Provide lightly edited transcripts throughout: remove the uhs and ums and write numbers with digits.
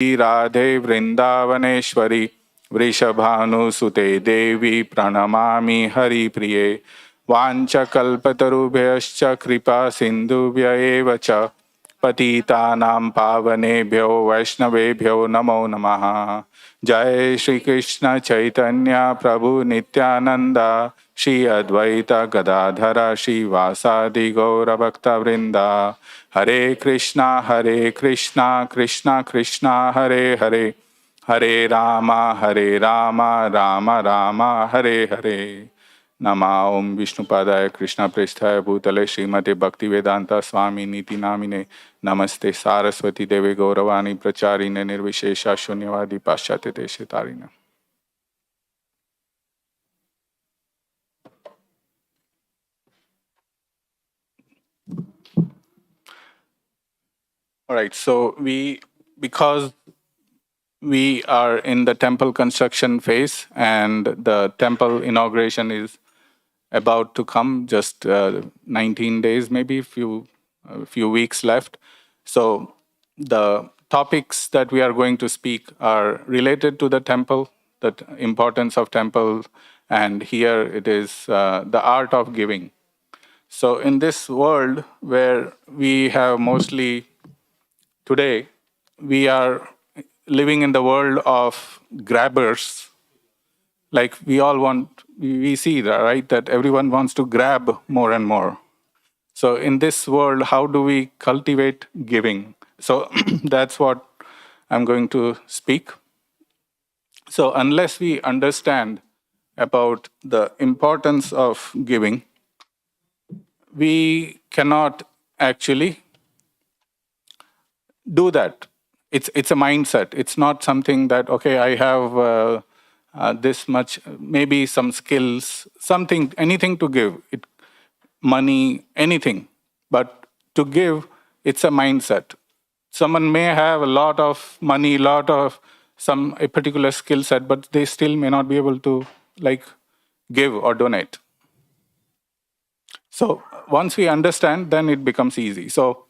राधे वृंदावनेश्वरी वृषभानुसुते देवी प्रणमामि हरिप्रिये वाञ्छकल्पतरुभ्यश्च कृपा सिन्धुभ्य एव च पतितानां पावनेभ्यो वैष्णवेभ्यो नमो नमः। जय श्री कृष्ण चैतन्य प्रभु नित्यानंद श्री अद्वैत गदाधर श्रीवासादि गौरभक्तवृंदा। हरे कृष्णा कृष्णा कृष्णा हरे हरे, हरे राम राम राम हरे हरे। नमा ओम विष्णुपादाय कृष्ण पृष्ठाय भूतले श्रीमते भक्तिवेदांता स्वामी नीति नामिने नमस्ते सारस्वती देवे गौरवाणी प्रचारिणे निर्विशेषा शून्यवादी पाश्चात्य देशे तारिणे। All right, so because we are in the temple construction phase and the temple inauguration is about to come, just 19 days, maybe a few weeks left. So the topics that we are going to speak are related to the temple, the importance of temple, and here it is the art of giving. So in this world where we have mostly today, we are living in the world of grabbers. Like we all want, we see that, right? That everyone wants to grab more and more. So in this world, how do we cultivate giving? So that's what I'm going to speak. So unless we understand about the importance of giving, we cannot actually do that. It's a mindset. It's not something that, okay, I have this much, maybe some skills, something, anything to give. Money, anything. But to give, it's a mindset. Someone may have a lot of money, lot of some a particular skill set, but they still may not be able to like give or donate. So once we understand, then it becomes easy. So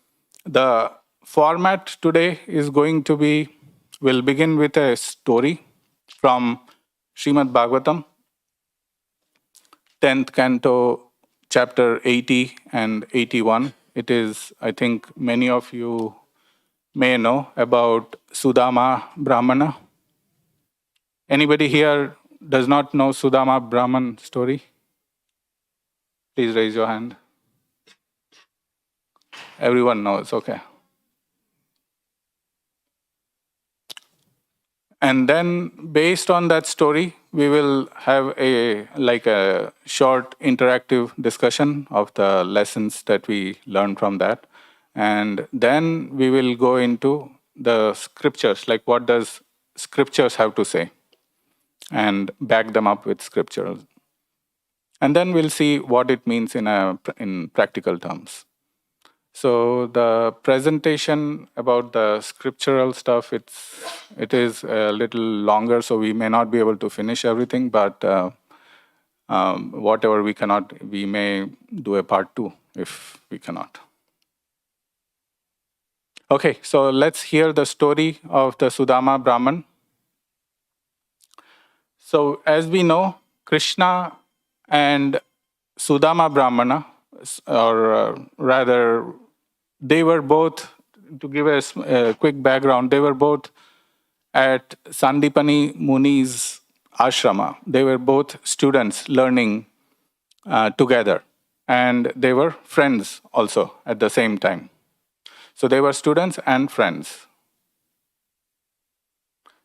the format today is going to be, we'll begin with a story from Srimad Bhagavatam, 10th canto, chapter 80 and 81. It is, I think, many of you may know about Sudama Brahmana. Anybody here does not know Sudama Brahman story? Please raise your hand. Everyone knows, okay. And then based on that story, we will have a short interactive discussion of the lessons that we learned from that. And then we will go into the scriptures, like what does scriptures have to say, and back them up with scriptures. And then we'll see what it means in practical terms. So the presentation about the scriptural stuff, it is a little longer, so we may not be able to finish everything, but whatever we cannot, we may do a part 2 if we cannot. Okay, so let's hear the story of the Sudama Brahman. So as we know, Krishna and Sudama Brahmana, or rather, they were both, to give us a quick background, they were both at Sandipani Muni's ashrama. They were both students learning together, and they were friends also at the same time. So they were students and friends.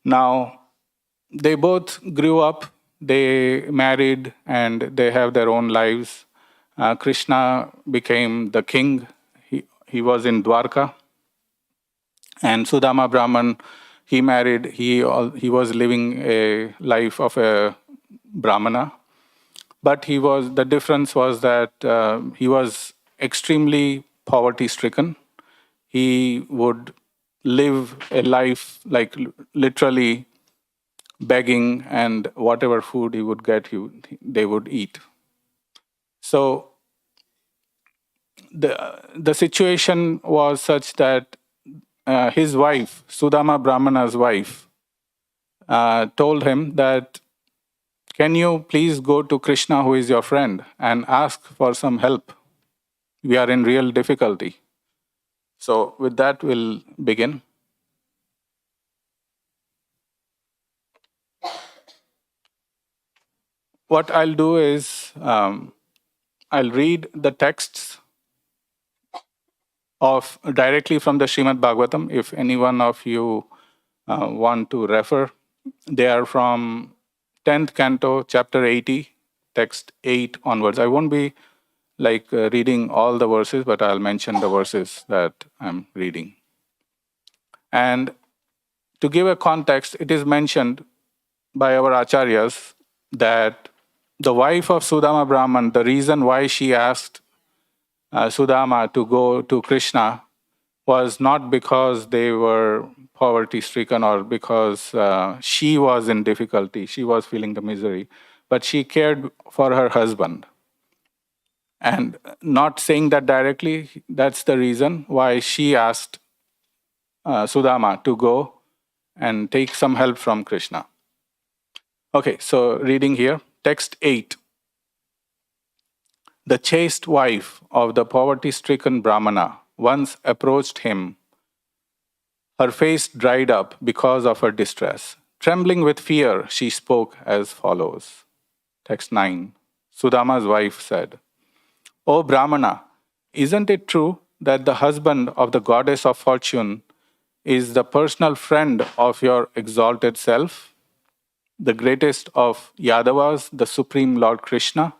Now, they both grew up, they married, and they have their own lives. Krishna became the king. He was in Dwarka. And Sudama Brahman, he married, he was living a life of a Brahmana. But the difference was that he was extremely poverty stricken. He would live a life like literally begging, and whatever food he would get, they would eat. So the situation was such that his wife, Sudama Brahmana's wife, told him that, can you please go to Krishna, who is your friend, and ask for some help? We are in real difficulty. So, with that, we'll begin. What I'll do is I'll read the texts of directly from the Srimad Bhagavatam. If any one of you want to refer, they are from 10th canto, chapter 80, text 8 onwards. I won't be reading all the verses, but I'll mention the verses that I'm reading. And to give a context, it is mentioned by our acharyas that the wife of Sudama Brahman, the reason why she asked Sudama to go to Krishna was not because they were poverty stricken or because she was in difficulty, she was feeling the misery, but she cared for her husband. And not saying that directly, that's the reason why she asked Sudama to go and take some help from Krishna. Okay, so reading here, text 8. The chaste wife of the poverty stricken Brahmana once approached him. Her face dried up because of her distress. Trembling with fear, she spoke as follows. Text 9. Sudama's wife said, O Brahmana, isn't it true that the husband of the goddess of fortune is the personal friend of your exalted self? The greatest of Yadavas, the Supreme Lord Krishna,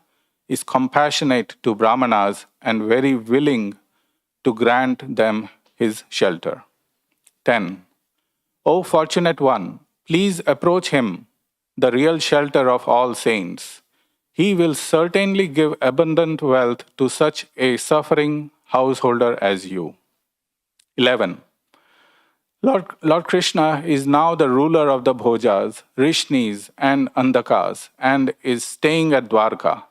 is compassionate to Brahmanas and very willing to grant them his shelter. 10. O fortunate one, please approach him, the real shelter of all saints. He will certainly give abundant wealth to such a suffering householder as you. 11. Lord Krishna is now the ruler of the Bhojas, Rishnis, and Andhakas, and is staying at Dwarka.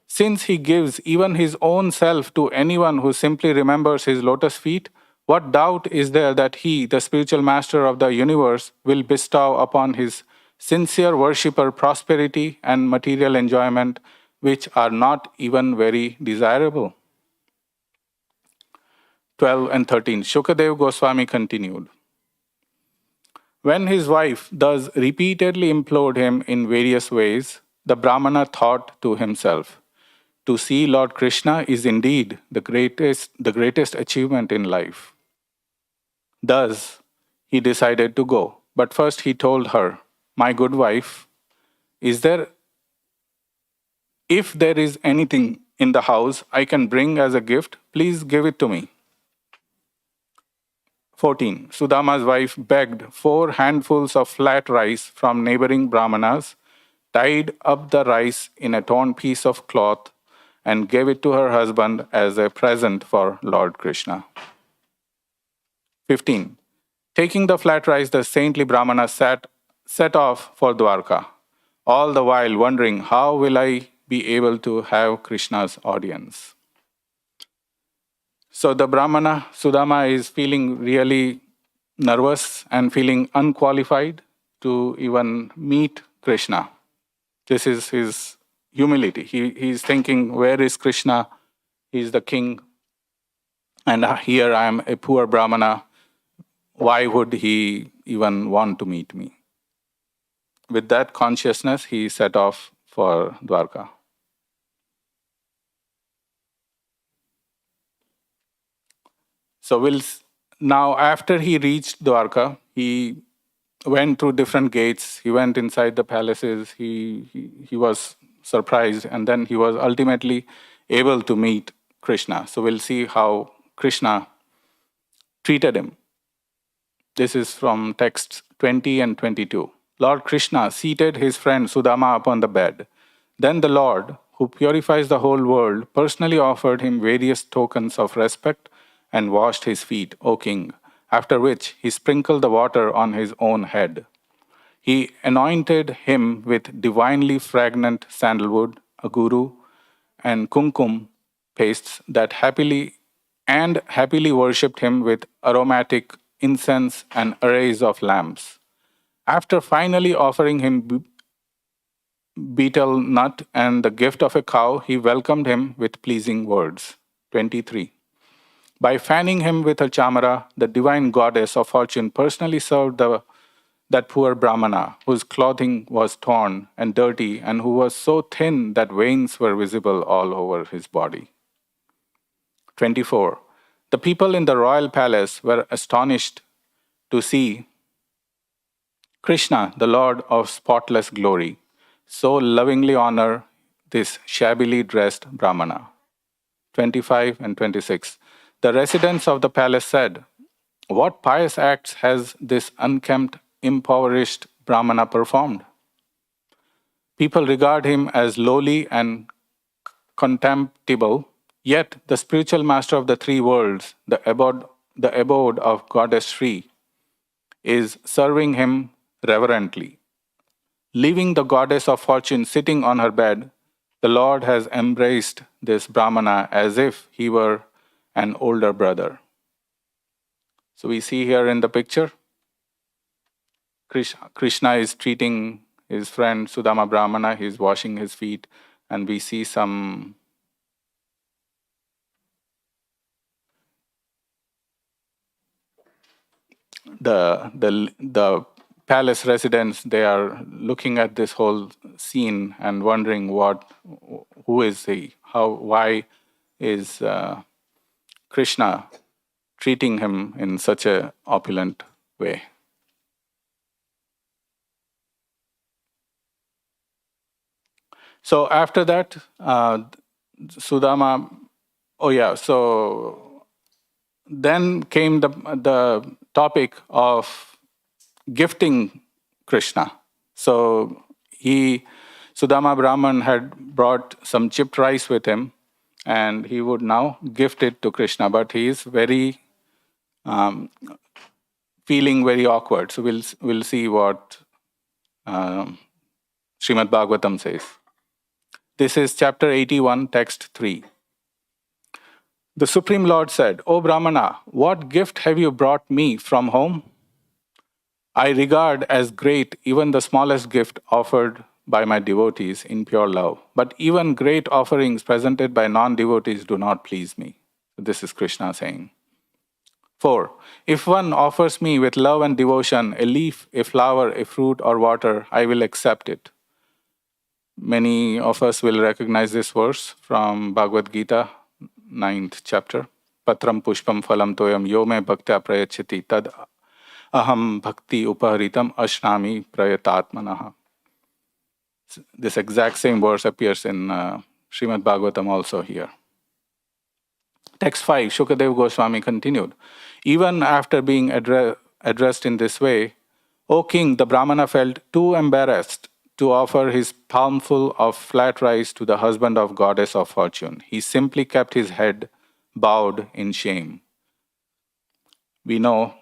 Since he gives even his own self to anyone who simply remembers his lotus feet, what doubt is there that he, the spiritual master of the universe, will bestow upon his sincere worshipper prosperity and material enjoyment, which are not even very desirable? 12 and 13. Shukadev Goswami continued. When his wife thus repeatedly implored him in various ways, the Brahmana thought to himself, to see Lord Krishna is indeed the greatest achievement in life. Thus, he decided to go. But first he told her, my good wife, if there is anything in the house I can bring as a gift, please give it to me. 14. Sudama's wife begged 4 handfuls of flat rice from neighboring Brahmanas, tied up the rice in a torn piece of cloth, and gave it to her husband as a present for Lord Krishna. 15. Taking the flat rice, the saintly Brahmana set off for Dwarka, all the while wondering, how will I be able to have Krishna's audience? So the Brahmana, Sudama, is feeling really nervous and feeling unqualified to even meet Krishna. This is his humility. He's thinking, where is Krishna? He's the king. And here I am a poor Brahmana. Why would he even want to meet me? With that consciousness, he set off for Dwarka. So now, after he reached Dwarka, he went through different gates. He went inside the palaces. He was surprised, and then he was ultimately able to meet Krishna. So we'll see how Krishna treated him. This is from texts 20 and 22. Lord Krishna seated his friend Sudama upon the bed. Then the Lord, who purifies the whole world, personally offered him various tokens of respect and washed his feet, O king, after which he sprinkled the water on his own head. He anointed him with divinely fragrant sandalwood, aguru, and kumkum pastes that happily worshipped him with aromatic incense, and arrays of lamps. After finally offering him betel nut and the gift of a cow, he welcomed him with pleasing words. 23. By fanning him with her chamara, the divine goddess of fortune personally served that poor Brahmana, whose clothing was torn and dirty, and who was so thin that veins were visible all over his body. 24. The people in the royal palace were astonished to see Krishna, the Lord of spotless glory, so lovingly honor this shabbily dressed Brahmana. 25 and 26. The residents of the palace said, "What pious acts has this unkempt, impoverished Brahmana performed? People regard him as lowly and contemptible, yet the spiritual master of the three worlds, the abode of Goddess Sri, is serving him reverently. Leaving the goddess of fortune sitting on her bed, the Lord has embraced this Brahmana as if he were an older brother." So we see here in the picture, Krishna is treating his friend Sudama Brahmana, he's washing his feet, and we see some the palace residents, they are looking at this whole scene and wondering who is he, why is Krishna treating him in such a opulent way. So after that, Sudama, so then came the topic of gifting Krishna. So Sudama Brahman had brought some chipped rice with him, and he would now gift it to Krishna, but he is feeling very awkward. So we'll see what Srimad Bhagavatam says. This is chapter 81, text 3. The Supreme Lord said, "O Brahmana, what gift have you brought me from home? I regard as great even the smallest gift offered by my devotees in pure love. But even great offerings presented by non-devotees do not please me." This is Krishna saying. 4. If one offers me with love and devotion a leaf, a flower, a fruit, or water, I will accept it. Many of us will recognize this verse from Bhagavad Gita, 9th chapter. Patram pushpam phalam toyam yo me bhaktya prayachati tad aham bhakti upaharitam ashnami prayatatmanaha. This exact same verse appears in Srimad Bhagavatam also here. Text 5, Shukadev Goswami continued, "Even after being addressed in this way, O king, the Brahmana felt too embarrassed to offer his palmful of flat rice to the husband of goddess of fortune. He simply kept his head bowed in shame." We know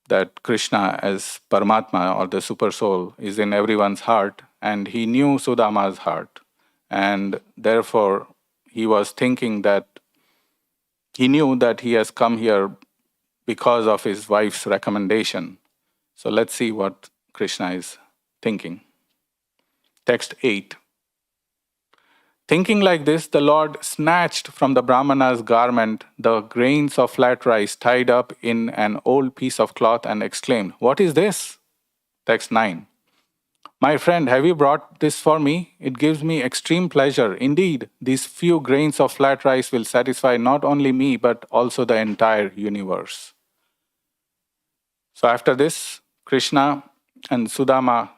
that Krishna as Paramatma or the super soul is in everyone's heart, and he knew Sudama's heart. And therefore, he was thinking that he knew that he has come here because of his wife's recommendation. So let's see what Krishna is thinking. Text 8. Thinking like this, the Lord snatched from the Brahmana's garment the grains of flat rice tied up in an old piece of cloth and exclaimed, "What is this?" Text 9. "My friend, have you brought this for me? It gives me extreme pleasure. Indeed, these few grains of flat rice will satisfy not only me, but also the entire universe." So after this, Krishna and Sudama,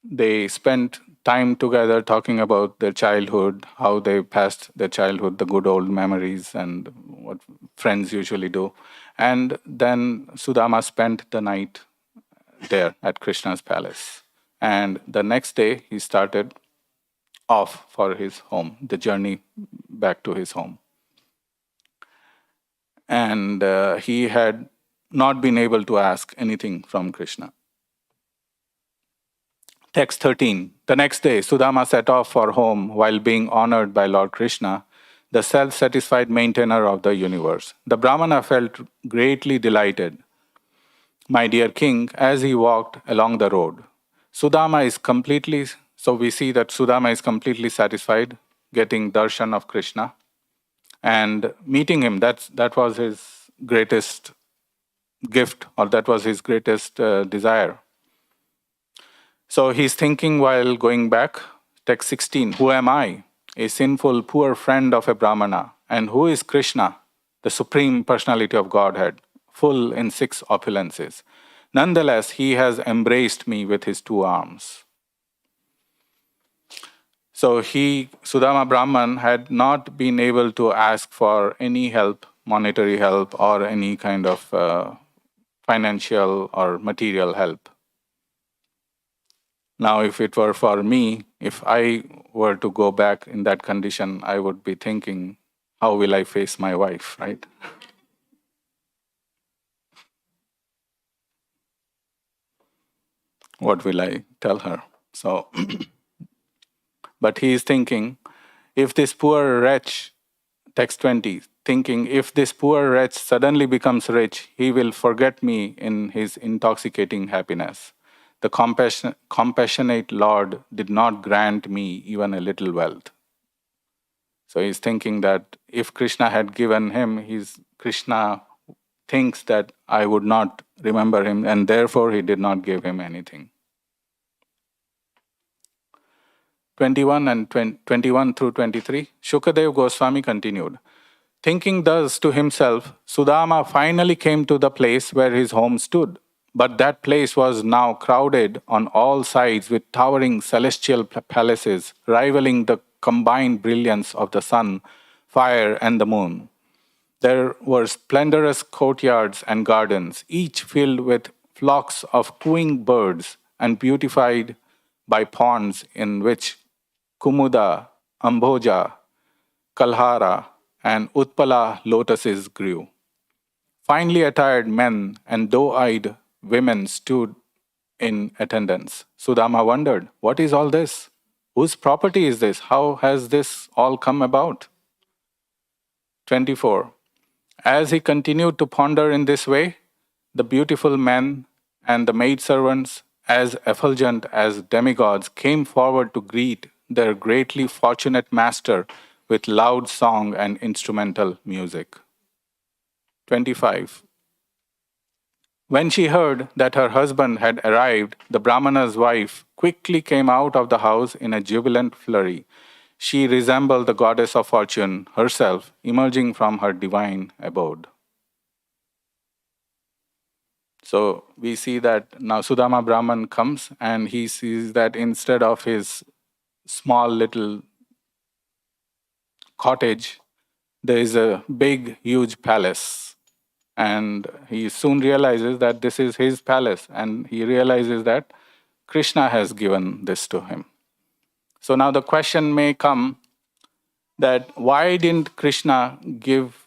they spent time together talking about their childhood, how they passed their childhood, the good old memories, and what friends usually do. And then Sudama spent the night there at Krishna's palace. And the next day, he started off for his home, the journey back to his home. And he had not been able to ask anything from Krishna. Text 13. The next day, Sudama set off for home while being honored by Lord Krishna, the self-satisfied maintainer of the universe. The Brahmana felt greatly delighted. my dear king, as he walked along the road. Sudama is completely, so we see that Sudama is completely satisfied getting darshan of Krishna and meeting him. That was his greatest gift, or that was his greatest desire. So he's thinking while going back, text 16, who am I? A sinful, poor friend of a Brahmana. And who is Krishna, the supreme personality of Godhead, full in six opulences? Nonetheless, he has embraced me with his two arms. So Sudama Brahman, had not been able to ask for any help, monetary help, or any kind of financial or material help. Now, if it were for me, if I were to go back in that condition, I would be thinking, how will I face my wife, right? What will I tell her? So, but he is thinking, if this poor wretch, text 20, thinking, if this poor wretch suddenly becomes rich, he will forget me in his intoxicating happiness. The compassionate Lord did not grant me even a little wealth. So he's thinking that if Krishna had given him, Krishna thinks that I would not remember him, and therefore he did not give him anything. 21 and 21 through 23, Shukadev Goswami continued. Thinking thus to himself, Sudama finally came to the place where his home stood. But that place was now crowded on all sides with towering celestial palaces, rivaling the combined brilliance of the sun, fire, and the moon. There were splendorous courtyards and gardens, each filled with flocks of cooing birds and beautified by ponds in which Kumuda, Amboja, Kalhara, and Utpala lotuses grew. Finely attired men and doe eyed women stood in attendance. Sudama wondered, what is all this? Whose property is this? How has this all come about? 24. As he continued to ponder in this way, the beautiful men and the maidservants, as effulgent as demigods, came forward to greet their greatly fortunate master with loud song and instrumental music. 25. When she heard that her husband had arrived, the Brahmana's wife quickly came out of the house in a jubilant flurry. She resembled the goddess of fortune herself, emerging from her divine abode. So we see that now Sudama Brahman comes and he sees that instead of his small little cottage, there is a big, huge palace. And he soon realizes that this is his palace, and he realizes that Krishna has given this to him. So now the question may come that why didn't Krishna give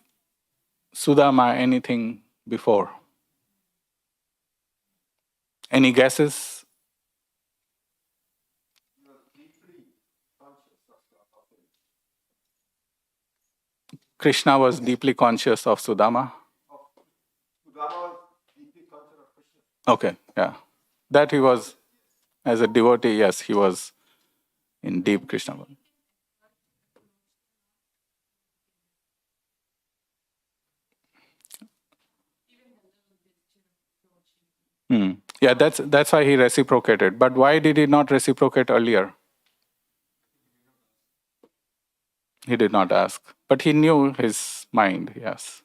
Sudama anything before? Any guesses? Krishna was deeply conscious of Sudama. Okay, yeah. That he was, as a devotee, yes, he was in deep Krishna. Hmm. Yeah, that's why he reciprocated. But why did he not reciprocate earlier? He did not ask. But he knew his mind, yes.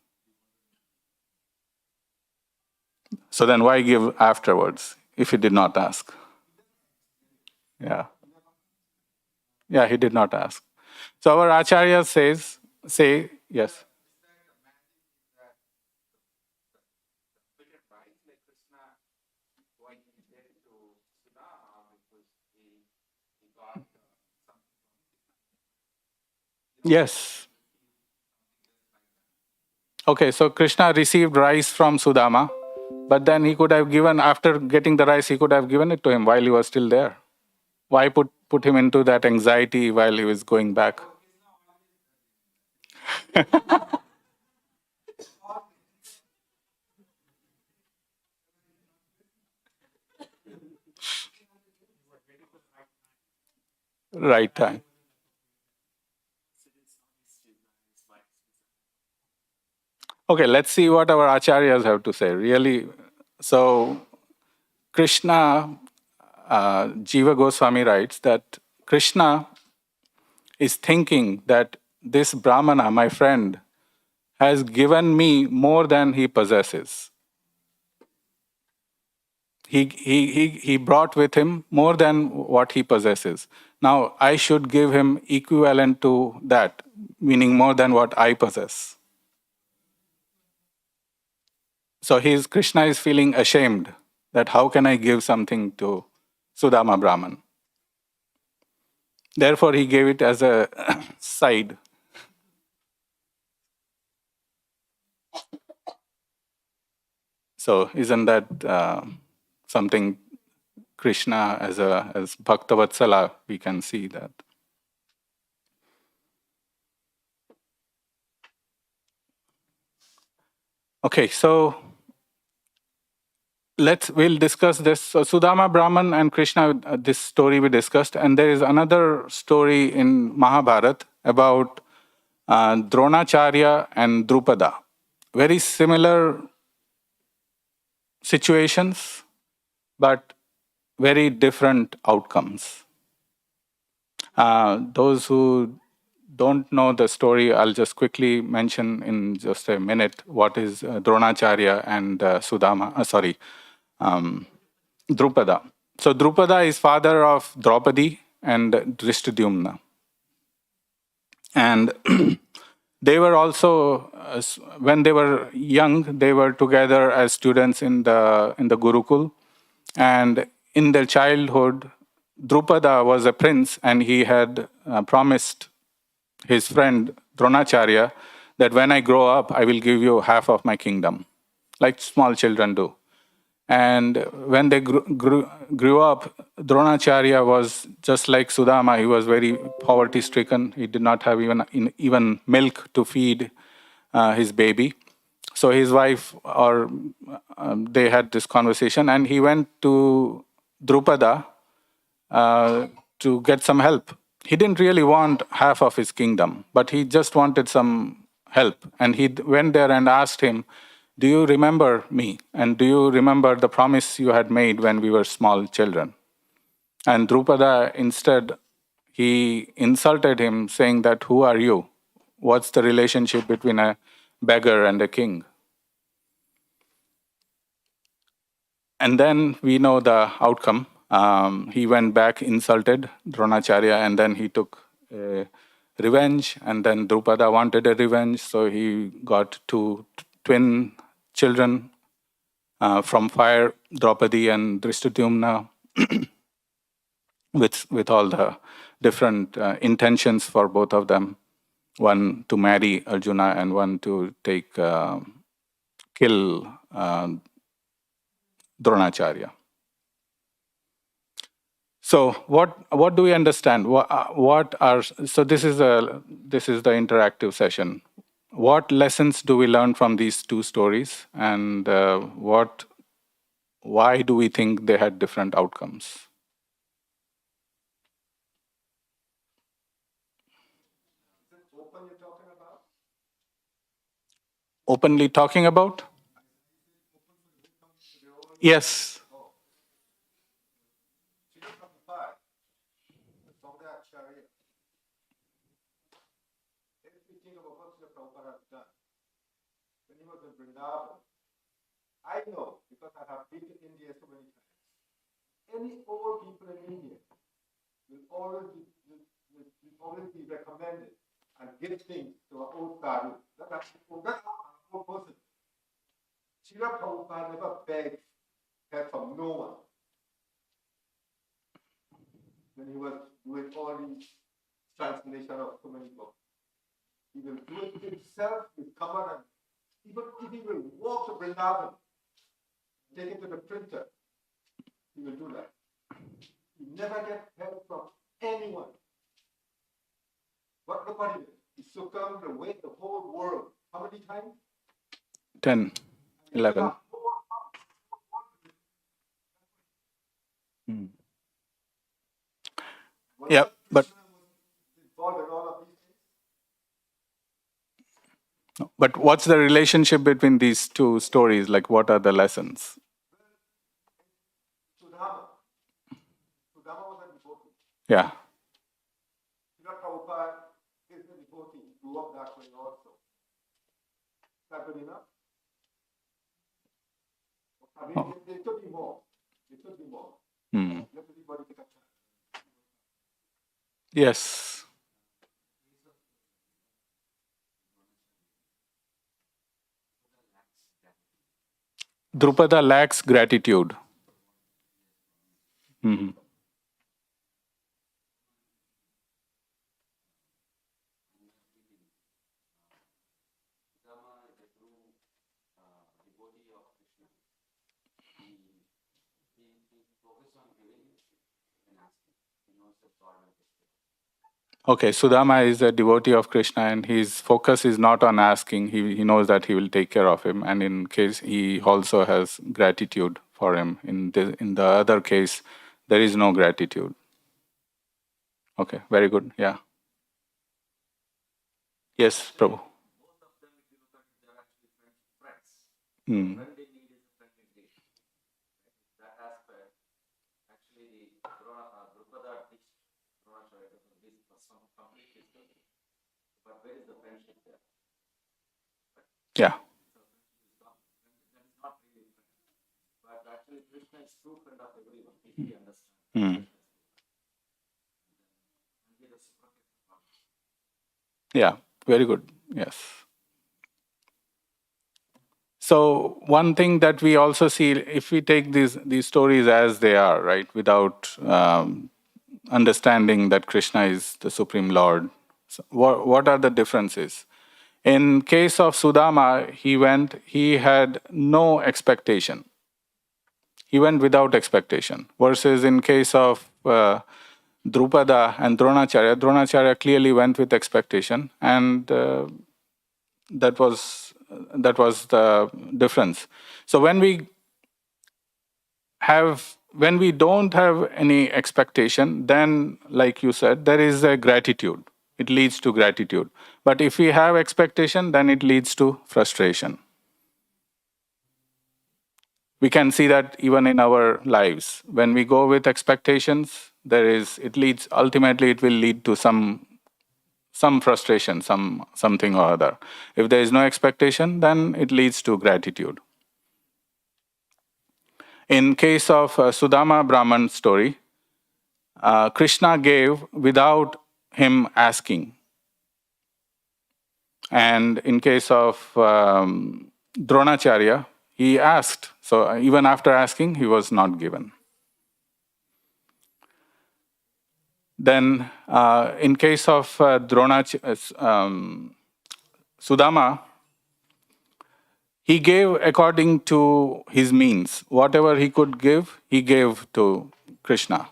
So then why give afterwards if he did not ask? Yeah. Yeah, he did not ask. So our Acharya say, yes. Yes. Okay, so Krishna received rice from Sudama, but then he could have given, after getting the rice, he could have given it to him while he was still there. Why put him into that anxiety while he was going back? right time. Okay, let's see what our acharyas have to say. Really, so Krishna, Jiva Goswami writes that Krishna is thinking that this Brahmana, my friend, has given me more than he possesses. He brought with him more than what he possesses. Now I should give him equivalent to that, meaning more than what I possess. So Krishna is feeling ashamed that how can I give something to Sudama Brahman? Therefore, he gave it as a side. So, isn't that something Krishna as Bhaktavatsala? We can see that. Okay, so we'll discuss this. So Sudama Brahman and Krishna, this story we discussed, and there is another story in Mahabharata about Dronacharya and Drupada. Very similar situations, but very different outcomes. Those who don't know the story, I'll just quickly mention in just a minute what is Dronacharya and Drupada. So Drupada is father of Draupadi and Drishtadyumna. And they were also, when they were young, they were together as students in the Gurukul. And in their childhood, Drupada was a prince, and he had promised his friend Dronacharya that when I grow up, I will give you half of my kingdom, like small children do. And when they grew up, Dronacharya was just like Sudama. He was very poverty stricken. He did not have even milk to feed his baby. So his wife, or they had this conversation, and he went to Drupada uh, to get some help. He didn't really want half of his kingdom, but he just wanted some help. And he went there and asked him, "Do you remember me? And do you remember the promise you had made when we were small children?" And Drupada, instead, he insulted him, saying that, "Who are you? What's the relationship between a beggar and a king?" And then we know the outcome. He went back, insulted Dronacharya, and then he took revenge. And then Drupada wanted a revenge, so he got two twin children from fire, Draupadi and Drishtadyumna, with all the different intentions for both of them. One to marry Arjuna, and one to kill Dronacharya. So what do we understand? What are so this is the interactive session. What lessons do we learn from these two stories, and why do we think they had different outcomes? Openly talking about? Yes. Ten, 11. Hmm. Yep. But but what's the relationship between these two stories? Like, what are the lessons? Yeah. Oh. Hmm. Yes. Drupada lacks gratitude. Hmm. Okay, Sudama is a devotee of Krishna, and his focus is not on asking. He knows that he will take care of him, and in case he also has gratitude for him. In the other case, there is no gratitude. Okay, very good. Yeah. Yes, Prabhu. Hmm. Yeah. Hmm. Yeah. Very good. Yes. So one thing that we also see, if we take these stories as they are, right, without understanding that Krishna is the supreme Lord, so what are the differences? In case of Sudama, he had no expectation. He went without expectation. Versus in case of Drupada and Dronacharya clearly went with expectation, and that was the difference. So when we don't have any expectation, then like you said, there is a gratitude. It leads to gratitude. But if we have expectation, then it leads to frustration. We can see that even in our lives. When we go with expectations, ultimately it will lead to some frustration, something or other. If there is no expectation, then it leads to gratitude. In case of Sudama Brahman story, Krishna gave without him asking. And in case of Dronacharya, he asked. So even after asking, he was not given. Then, in case of Sudama, he gave according to his means. Whatever he could give, he gave to Krishna.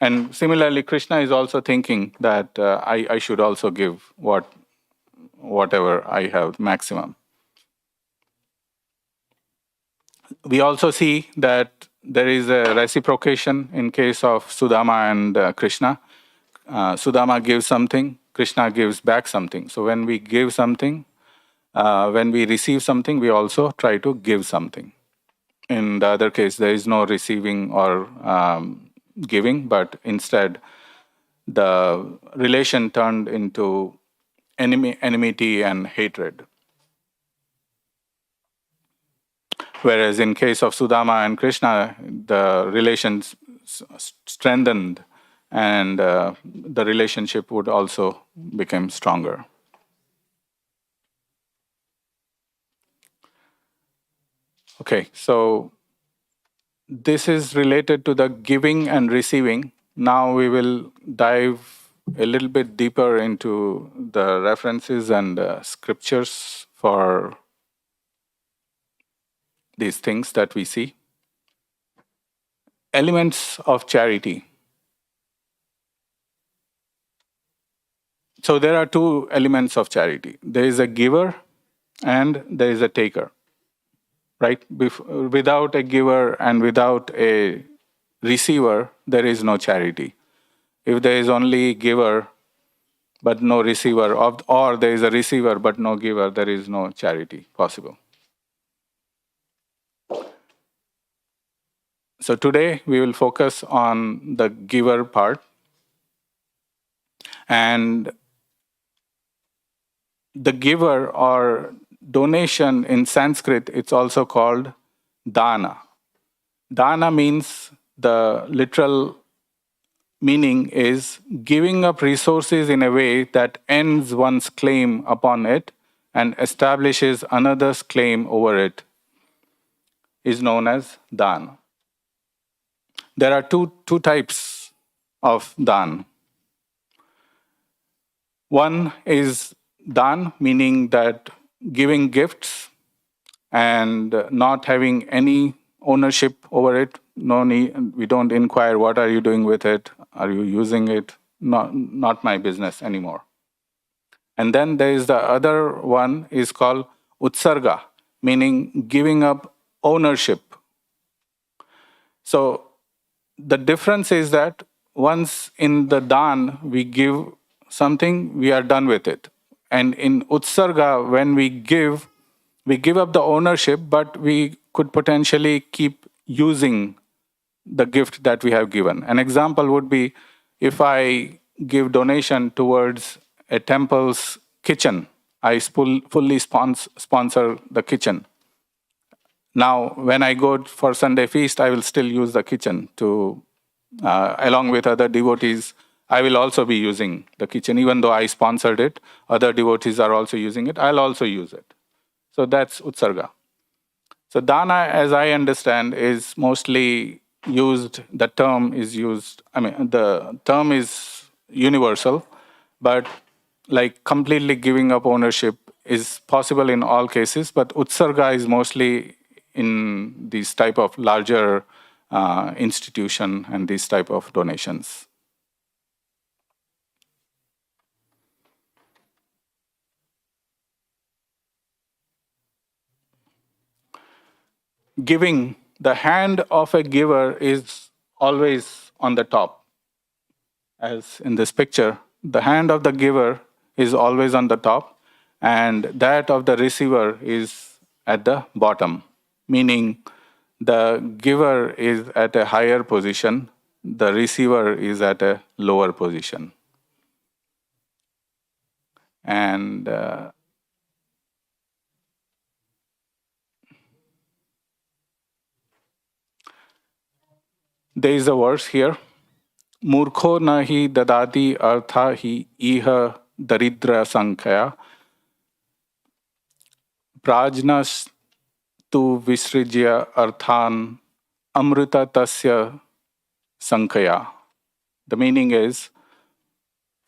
And similarly, Krishna is also thinking that I should also give whatever I have maximum. We also see that there is a reciprocation in case of Sudama and Krishna. Sudama gives something, Krishna gives back something. So when we give something, when we receive something, we also try to give something. In the other case, there is no receiving or giving, but instead the relation turned into enmity and hatred. Whereas in case of Sudama and Krishna, the relations strengthened, and the relationship would also become stronger. Okay, so this is related to the giving and receiving. Now we will dive a little bit deeper into the references and scriptures for these things that we see. Elements of charity. So there are two elements of charity. There is a giver and there is a taker, right? Without a giver and without a receiver, there is no charity. if there is only giver but no receiver, or there is a receiver but no giver, there is no charity possible. So today we will focus on the giver part. And the giver or donation in Sanskrit, it's also called dana. Dana means, the literal meaning is giving up resources in a way that ends one's claim upon it and establishes another's claim over it, is known as dan. There are two types of dan. One is dan, meaning that giving gifts and not having any ownership over it. No need, we don't inquire what are you doing with it, are you using it, not my business anymore. And then there is the other one is called utsarga, meaning giving up ownership. So the difference is that once in the dan we give something, we are done with it. And in utsarga, when we give up the ownership, but we could potentially keep using the gift that we have given. An example would be, if I give donation towards a temple's kitchen, I fully sponsor the kitchen. Now, when I go for Sunday feast, I will still use the kitchen to, along with other devotees, I will also be using the kitchen. Even though I sponsored it, other devotees are also using it, I'll also use it. So that's utsarga. So dana, as I understand, is mostly used, the term is used, I mean, the term is universal, but like completely giving up ownership is possible in all cases, but utsarga is mostly in these type of larger institution and these type of donations. Giving, the hand of a giver is always on the top. As in this picture, the hand of the giver is always on the top, and that of the receiver is at the bottom, meaning the giver is at a higher position, the receiver is at a lower position. And there is a verse here, Murkho nahi dadati artha hi iha daridra sankhya prajnas tu visrijya arthan amrita tasya sankhya. The meaning is,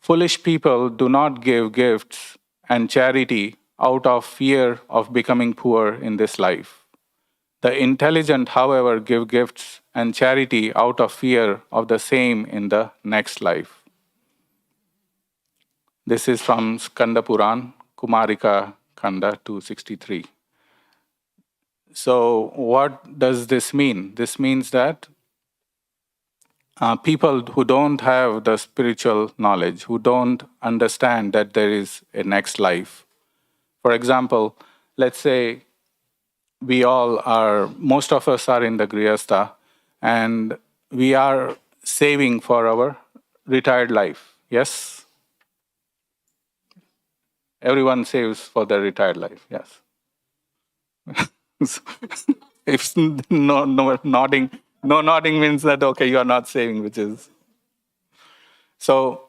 foolish people do not give gifts and charity out of fear of becoming poor in this life. The intelligent, however, give gifts and charity out of fear of the same in the next life. This is from Skanda Puran, Kumarika Kanda 263. So, what does this mean? This means that people who don't have the spiritual knowledge, who don't understand that there is a next life. For example, let's say most of us are in the Grihastha, and we are saving for our retired life. Yes? Everyone saves for their retired life. Yes. If no nodding, no nodding means that, okay, you are not saving, which is. So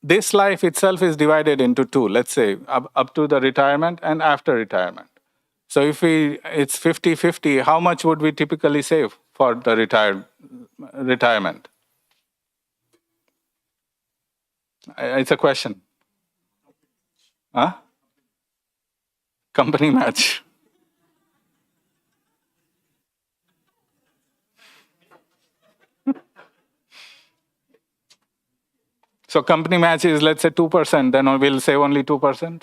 this life itself is divided into two, let's say, up to the retirement and after retirement. So if it's 50-50, how much would we typically save for the retirement? It's a question. Huh? Company match. So company match is, let's say, 2%, then we'll save only 2%.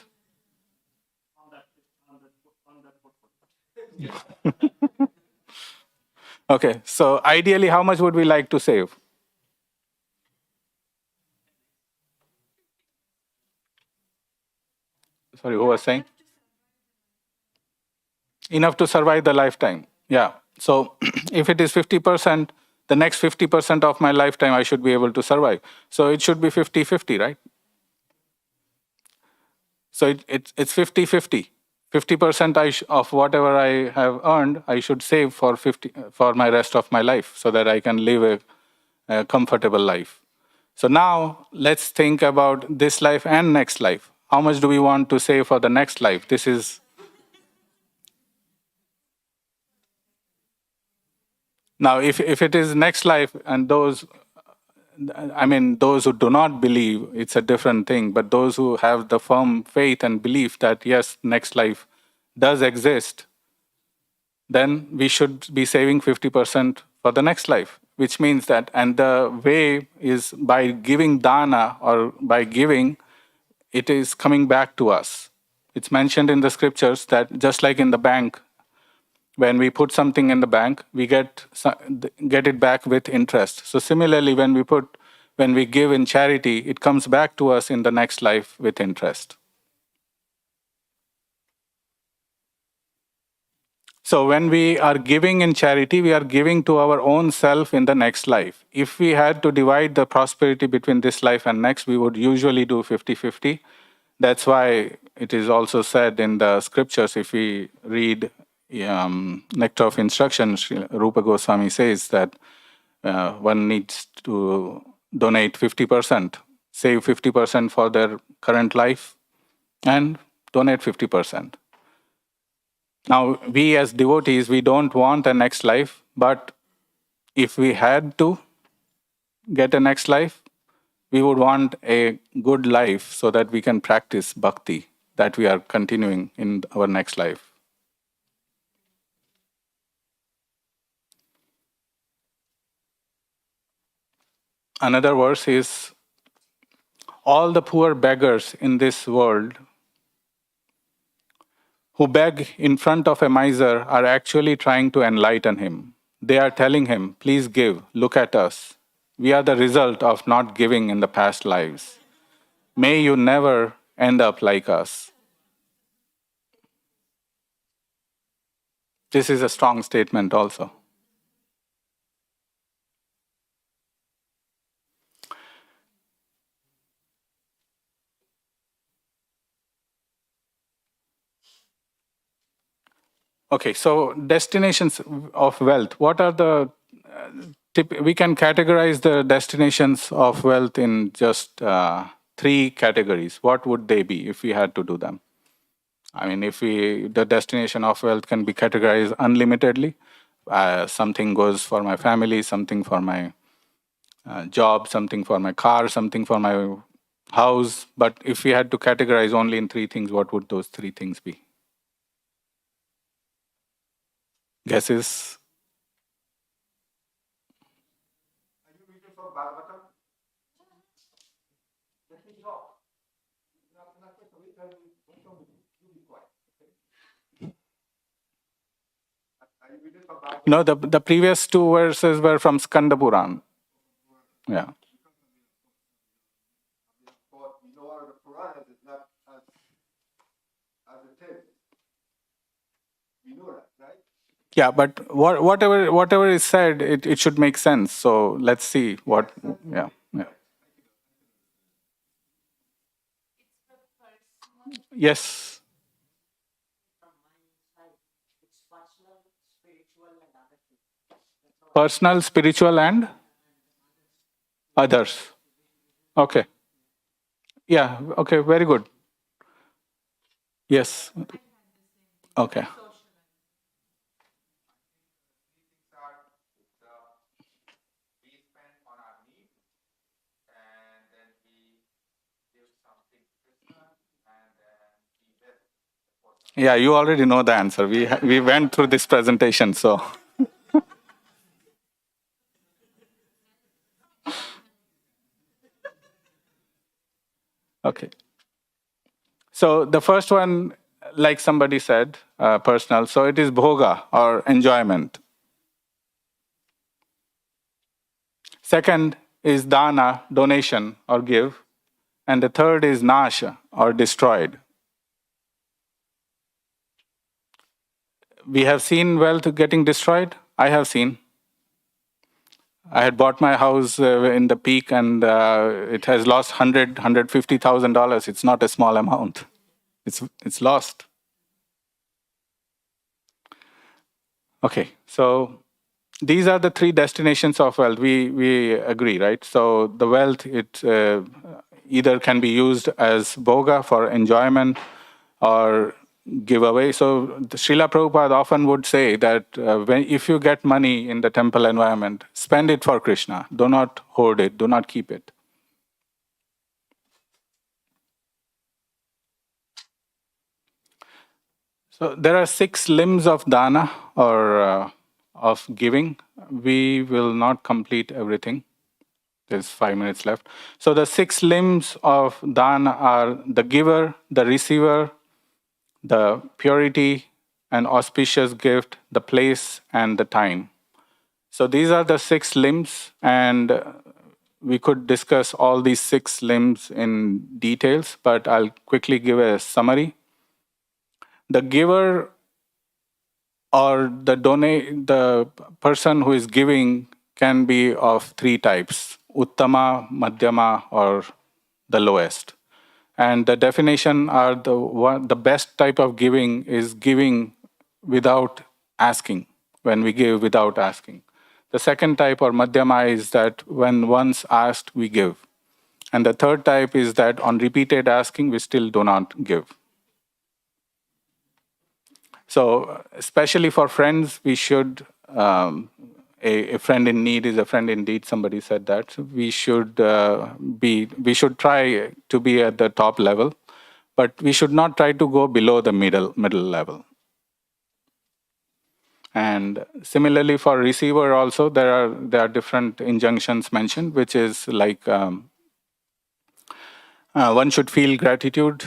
Okay, so ideally, how much would we like to save? Sorry, who was saying? Enough to survive the lifetime. Yeah. So if it is 50%, the next 50% of my lifetime I should be able to survive. So it should be 50-50, right? So it's 50-50. 50% of whatever I have earned, I should save for 50 for my rest of my life so that I can live a comfortable life. So now let's think about this life and next life. How much do we want to save for the next life? This is now if it is next life and those I mean, those who do not believe, it's a different thing. But those who have the firm faith and belief that, yes, next life does exist, then we should be saving 50% for the next life, which means that, and the way is by giving dana or by giving, it is coming back to us. It's mentioned in the scriptures that just like in the bank, when we put something in the bank we get it back with interest. So similarly, when we give in charity, it comes back to us in the next life with interest. So when we are giving in charity, we are giving to our own self in the next life. If we had to divide the prosperity between this life and next, we would usually do 50-50. That's why it is also said in the scriptures, if we read Nectar of Instruction, Rupa Goswami says that one needs to donate 50%, save 50% for their current life, and donate 50%. Now, we as devotees, we don't want a next life, but if we had to get a next life, we would want a good life so that we can practice bhakti that we are continuing in our next life. Another verse is, all the poor beggars in this world who beg in front of a miser are actually trying to enlighten him. They are telling him, please give, look at us. We are the result of not giving in the past lives. May you never end up like us. This is a strong statement also. Okay, so destinations of wealth. What are the we can categorize the destinations of wealth in just three categories. What would they be if we had to do them? I mean, if the destination of wealth can be categorized unlimitedly, something goes for my family, something for my job, something for my car, something for my house. But if we had to categorize only in three things, what would those three things be? Guesses? No, the previous two verses were from Skanda Puran. Yeah. Yeah, but whatever is said, it should make sense. So let's see what. Yeah, yeah. Yes. Personal, spiritual, and others. Okay. Yeah. Okay. Very good. Yes. Okay. Yeah, you already know the answer. We went through this presentation, so okay. So the first one, like somebody said, personal. So it is bhoga or enjoyment. Second is dana, donation or give. And the third is nasha or destroyed. We have seen wealth getting destroyed. I have seen. I had bought my house in the peak, and it has lost $150,000. It's not a small amount. It's lost. Okay, so these are the three destinations of wealth. We agree, right? So the wealth, it either can be used as bhoga for enjoyment or give away. So the Srila Prabhupada often would say that if you get money in the temple environment, spend it for Krishna. Do not hoard it. Do not keep it. So there are 6 limbs of dana or of giving. We will not complete everything. There's 5 minutes left. So the 6 limbs of dana are the giver, the receiver, the purity and auspicious gift, the place, and the time. So these are the 6 limbs, and we could discuss all these 6 limbs in details, but I'll quickly give a summary. The giver or the person who is giving can be of 3 types: uttama, madhyama, or the lowest. And the definition are the best type of giving is giving without asking, when we give without asking. The second type, or madhyama, is that when once asked, we give. And the third type is that on repeated asking, we still do not give. So, especially for friends, we should. A friend in need is a friend indeed. Somebody said that. So we should we should try to be at the top level, but we should not try to go below the middle level. And similarly for receiver also, there are different injunctions mentioned, which is like one should feel gratitude.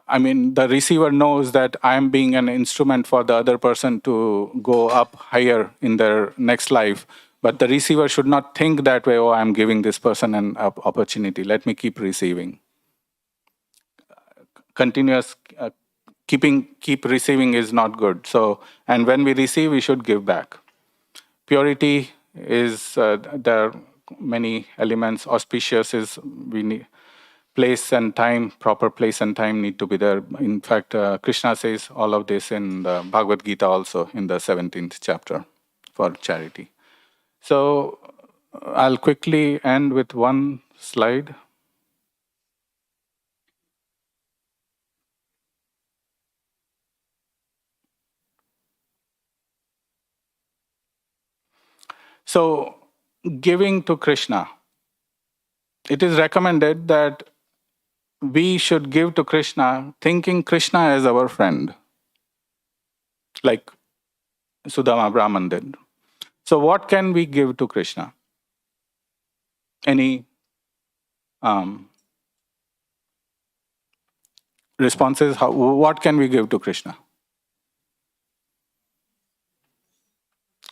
I mean, the receiver knows that I am being an instrument for the other person to go up higher in their next life. But the receiver should not think that way, oh, I'm giving this person an opportunity. Let me keep receiving. Continuous keep receiving is not good. So, and when we receive, we should give back. Purity is there are many elements. Auspicious is we need place and time, proper place and time need to be there. In fact, Krishna says all of this in the Bhagavad Gita also in the 17th chapter for charity. So I'll quickly end with one slide. So giving to Krishna, it is recommended that we should give to Krishna thinking Krishna as our friend, like Sudama Brahman did. So what can we give to Krishna? Any responses? What can we give to Krishna?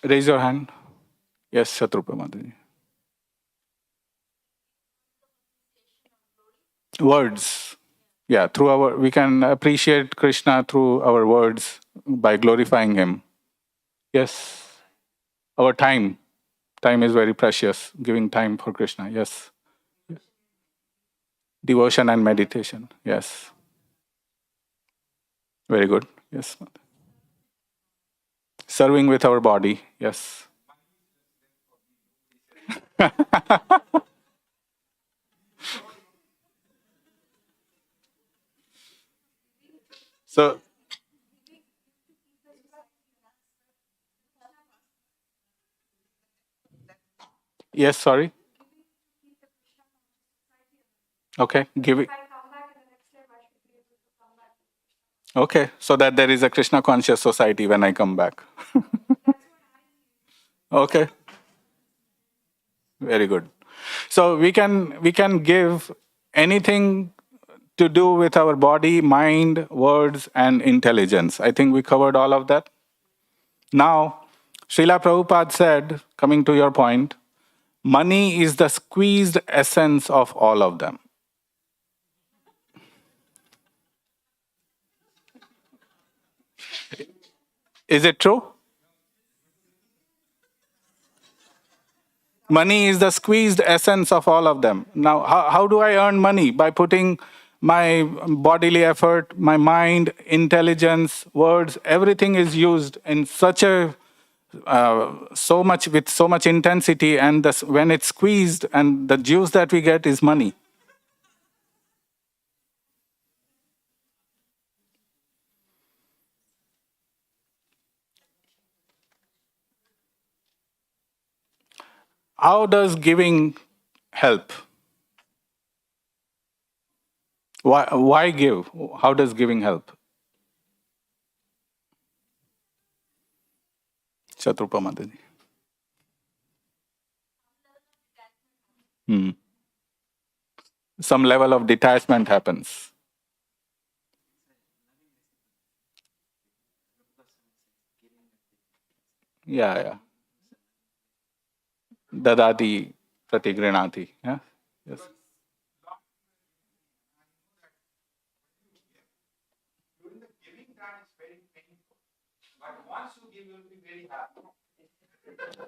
Raise your hand. Yes, Shatrupa Mataji. Words. Yeah, we can appreciate Krishna through our words by glorifying Him. Yes, our time. Time is very precious. Giving time for Krishna. Yes. Devotion and meditation. Yes. Very good. Yes. Serving with our body. Yes. So, yes, sorry. Okay, give it. Okay, so that there is a Krishna conscious society when I come back. Okay, very good. So we can give anything to do with our body, mind, words, and intelligence. I think we covered all of that. Now, Srila Prabhupada said, coming to your point, money is the squeezed essence of all of them. Is it true? Money is the squeezed essence of all of them. Now, how do I earn money? By putting my bodily effort, my mind, intelligence, words, everything is used in such a so much with so much intensity, and when it's squeezed, and the juice that we get is money. How does giving help? Why give? How does giving help? Shatrupa Mataji. Hmm. Some level of detachment happens. Yeah, yeah. Dadati pratigrinati. Yeah. Yes.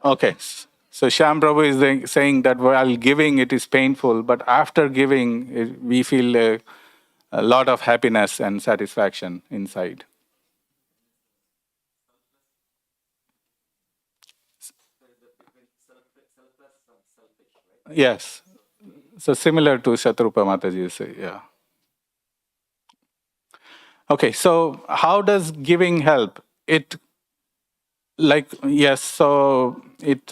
Okay. So Sham Prabhu is saying that while giving it is painful, but after giving we feel a lot of happiness and satisfaction inside. Yes. So similar to Shatrupa Mataji say, yeah. Okay. So how does giving help? It like yes. So it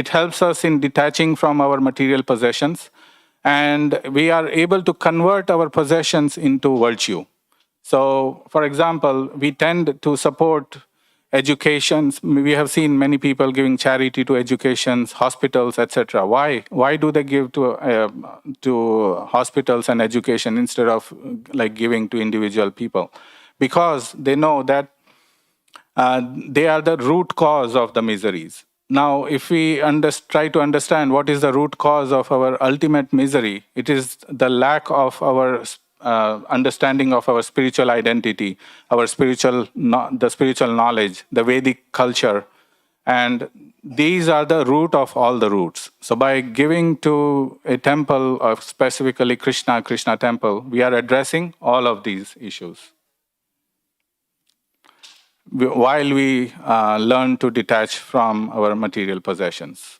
helps us in detaching from our material possessions, and we are able to convert our possessions into virtue. So, for example, we tend to support educations. We have seen many people giving charity to educations, hospitals, etc. Why? Why do they give to hospitals and education instead of like giving to individual people? Because they know that they are the root cause of the miseries. Now, if we try to understand what is the root cause of our ultimate misery, it is the lack of our understanding of our spiritual identity, our the spiritual knowledge, the Vedic culture, and these are the root of all the roots. So, by giving to a temple, of specifically Krishna temple, we are addressing all of these issues while we learn to detach from our material possessions.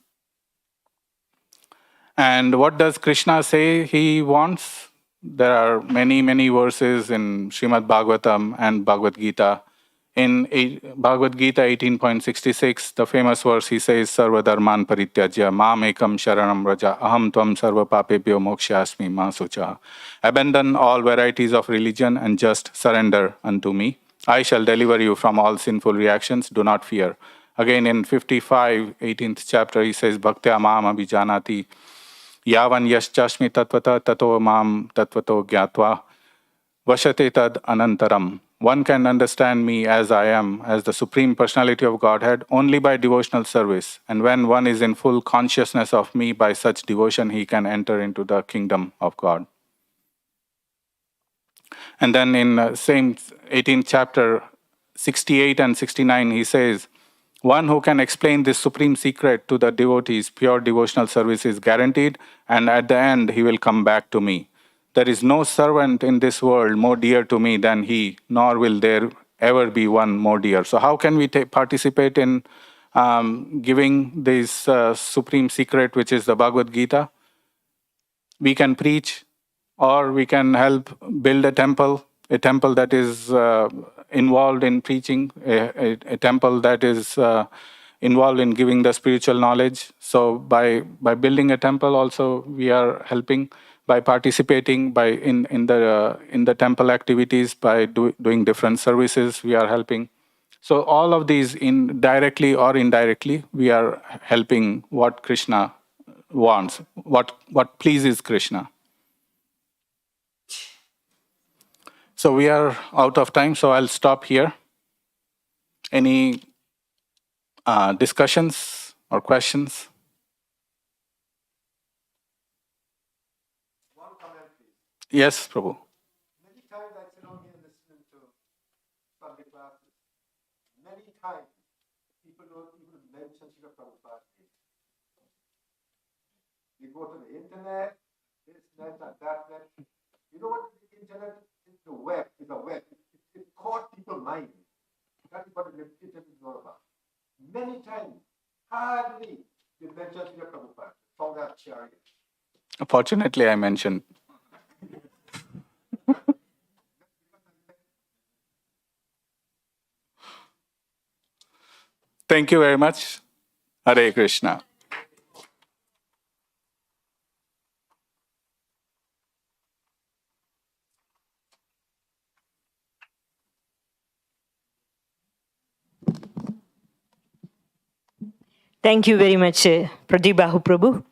And what does Krishna say he wants? There are many verses in Srimad Bhagavatam and Bhagavad Gita. In Bhagavad Gita 18.66, the famous verse, he says, Sarva dharman parityajya mam ekam sharanam raja aham tvam sarva papebhyo mokshyasmi ma sucha. Abandon all varieties of religion and just surrender unto me. I shall deliver you from all sinful reactions. Do not fear. Again in 55, 18th chapter, he says, Bhaktya mam abhijanati yavan yaschasmi tatvata tato mam tatvato gyatva vashate tad anantaram. One can understand me as I am, as the Supreme Personality of Godhead, only by devotional service. And when one is in full consciousness of me by such devotion, he can enter into the kingdom of God. And then in same 18th chapter, 68 and 69, he says, one who can explain this supreme secret to the devotees, pure devotional service is guaranteed, and at the end he will come back to me. There is no servant in this world more dear to me than he, nor will there ever be one more dear. So, how can we participate in giving this supreme secret, which is the Bhagavad Gita? We can preach, or we can help build a temple that is involved in preaching, a temple that is involved in giving the spiritual knowledge. So by building a temple, also we are helping. By participating in the temple activities, by doing different services, we are helping. So all of these, in directly or indirectly, we are helping what Krishna wants, what pleases Krishna. So we are out of time, so I'll stop here. Any discussions or questions? Yes, Prabhu. times people don't even mention Srila Prabhupada's name. You go to the internet, this, net, and that, net. You know what the internet is? The web is a web. It caught people's mind. That is what the internet is all about. Many times, hardly they mention Srila Prabhupada, from that chariot. Fortunately, I mentioned. Thank you very much. Hare Krishna. Thank you very much, Pratibahu Prabhu.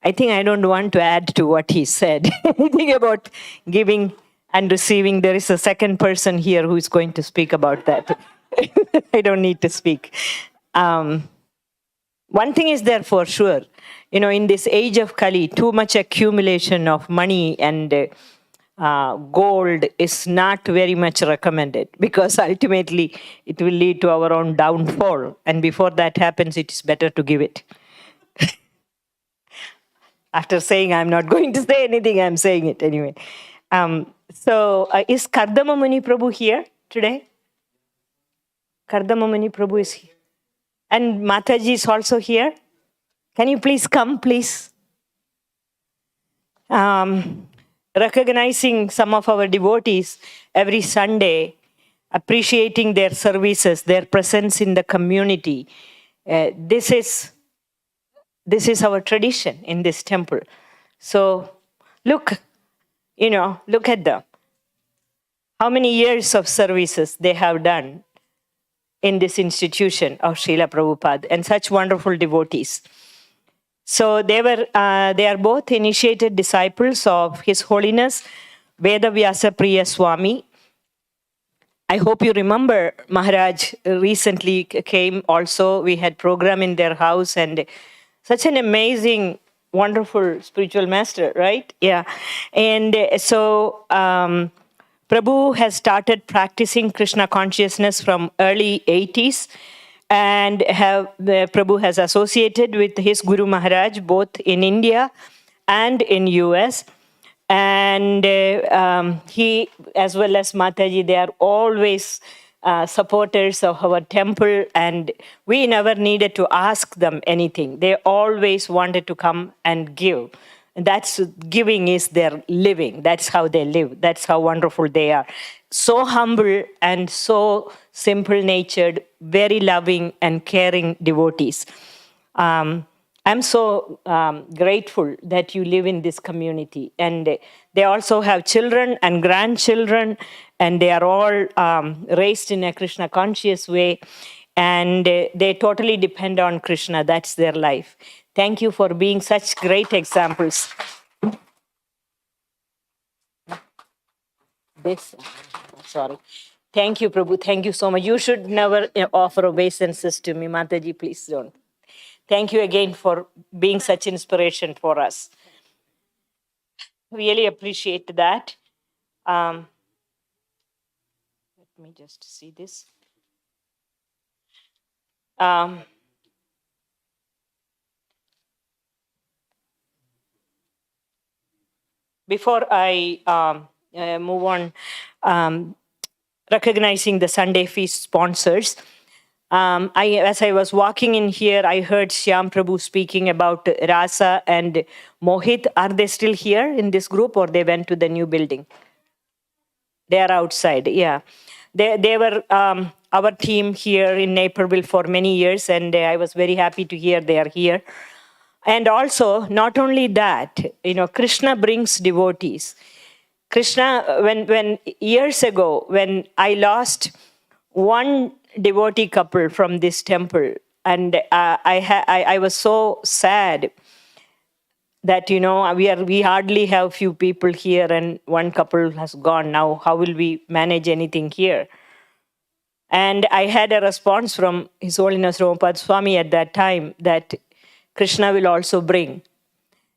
I think I don't want to add to what he said. Anything about giving and receiving. There is a second person here who is going to speak about that. I don't need to speak. One thing is there for sure. You know, in this age of Kali, too much accumulation of money and gold is not very much recommended because ultimately it will lead to our own downfall. And before that happens, it is better to give it. After saying I'm not going to say anything, I'm saying it anyway. Is Kardama Muni Prabhu here today? Kardama Muni Prabhu is here. And Mataji is also here. Can you please come, please? Recognizing some of our devotees every Sunday, appreciating their services, their presence in the community. This is our tradition in this temple. So look at them. How many years of services they have done in this institution of Srila Prabhupada, and such wonderful devotees. So they are both initiated disciples of His Holiness Vedavyasa Priya Swami. I hope you remember Maharaj recently came also. We had program in their house, and such an amazing, wonderful spiritual master, right? Yeah. And so Prabhu has started practicing Krishna consciousness from early 80s, and Prabhu has associated with his Guru Maharaj both in India and in US. And he, as well as Mataji, they are always supporters of our temple, and we never needed to ask them anything. They always wanted to come and give. And that's giving is their living. That's how they live. That's how wonderful they are. So humble and so simple-natured, very loving and caring devotees. I'm so grateful that you live in this community. And they also have children and grandchildren, and they are all raised in a Krishna conscious way. And they totally depend on Krishna. That's their life. Thank you for being such great examples. Sorry. Thank you, Prabhu. Thank you so much. You should never offer obeisances to me. Mataji, please don't. Thank you again for being such inspiration for us. Really appreciate that. Let me just see this. Before I move on, recognizing the Sunday Feast sponsors, as I was walking in here, I heard Shyam Prabhu speaking about Rasa and Mohit. Are they still here in this group, or they went to the new building? They are outside, yeah. They were our team here in Naperville for many years, and I was very happy to hear they are here. And also, not only that, Krishna brings devotees. Krishna, when years ago, when I lost one devotee couple from this temple, and I was so sad that we hardly have few people here, and one couple has gone. Now how will we manage anything here? And I had a response from His Holiness Prabhupada Swami at that time that Krishna will also bring.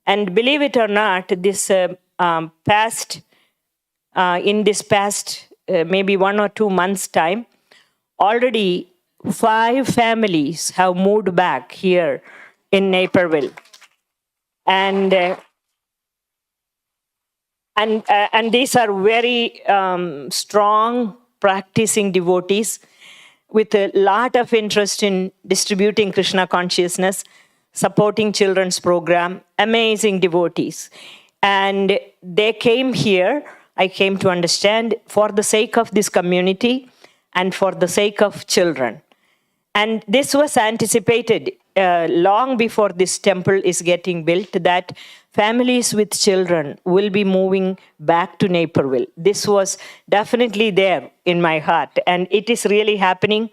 And believe it or not, this past maybe 1 or 2 months time, already 5 families have moved back here in Naperville. And and these are very strong practicing devotees with a lot of interest in distributing Krishna consciousness, supporting children's program, amazing devotees. And they came here, I came to understand, for the sake of this community and for the sake of children. And this was anticipated long before this temple is getting built, that families with children will be moving back to Naperville. This was definitely there in my heart, and it is really happening.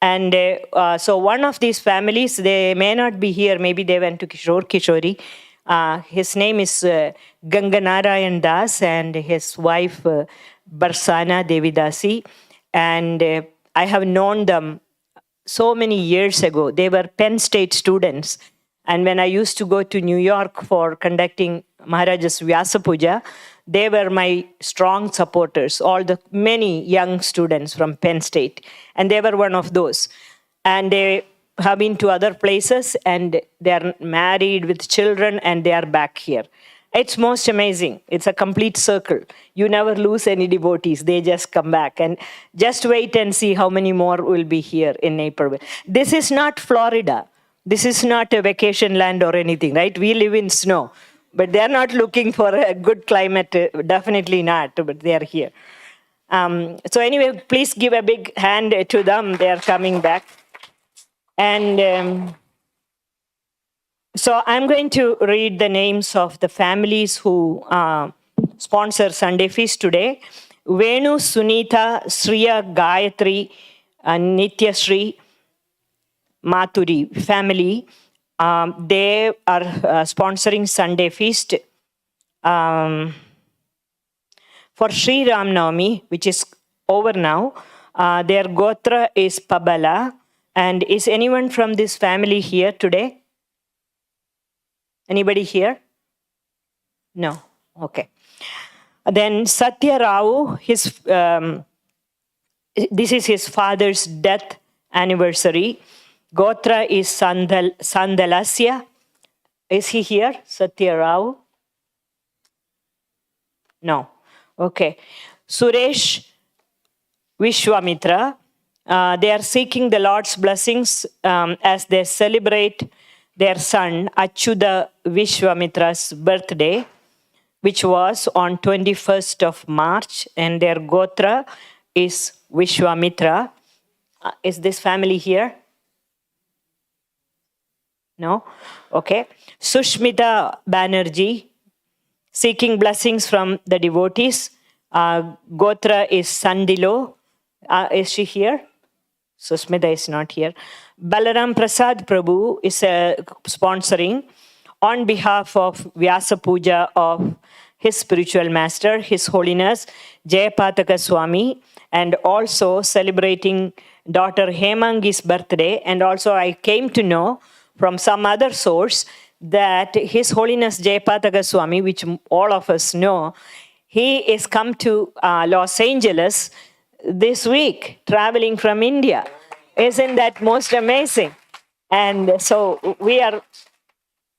And so one of these families, they may not be here, maybe they went to Kishori. His name is Ganganarayan Das, and his wife Barsana Devidasi. And I have known them so many years ago. They were Penn State students. And when I used to go to New York for conducting Maharaja's Vyasa Puja, they were my strong supporters, all the many young students from Penn State. And they were one of those. And they have been to other places, and they are married with children, and they are back here. It's most amazing. It's a complete circle. You never lose any devotees. They just come back. And just wait and see how many more will be here in Naperville. This is not Florida. This is not a vacation land or anything, right? We live in snow. But they're not looking for a good climate. Definitely not, but they're here. So anyway, please give a big hand to them. They're coming back. And so I'm going to read the names of the families who sponsor Sunday Feast today. Venu, Sunita, Sriya, Gayatri, Nitya Sri, Maturi family. They are sponsoring Sunday Feast for Sri Ram Navami, which is over now. Their Gotra is Pabala. And is anyone from this family here today? Anybody here? No. Okay. Then Satya Rao, this is his father's death anniversary. Gotra is Sandalasya. Is he here? Satya Rao? No. Okay. Suresh Vishwamitra. They are seeking the Lord's blessings as they celebrate their son Achyuta Vishwamitra's birthday, which was on 21st of March, and their Gotra is Vishwamitra. Is this family here? No? Okay. Sushmita Banerjee, seeking blessings from the devotees. Gotra is Sandilo. Is she here? Susmita is not here. Balaram Prasad Prabhu is sponsoring on behalf of Vyasa Puja of his spiritual master, His Holiness Jayapataka Swami, and also celebrating daughter Hemangi's birthday. And also I came to know from some other source that His Holiness Jayapataka Swami, which all of us know, he is come to Los Angeles this week, traveling from India. Isn't that most amazing? And so we are,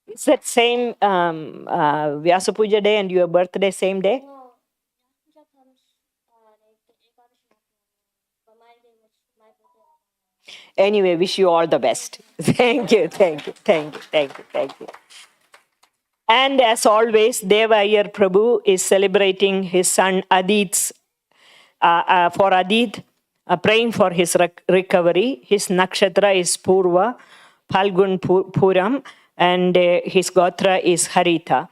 it's that same Vyasa Puja day and your birthday same day? No, Puja comes like Ekadashi, but my day was my birthday. Anyway, wish you all the best. Thank you, thank you, thank you, thank you, thank you. And as always, Deva Iyer Prabhu is celebrating his son Adit's, for Adit, praying for his recovery. His nakshatra is Purva, Phalgun Puram, and his Gotra is Harita.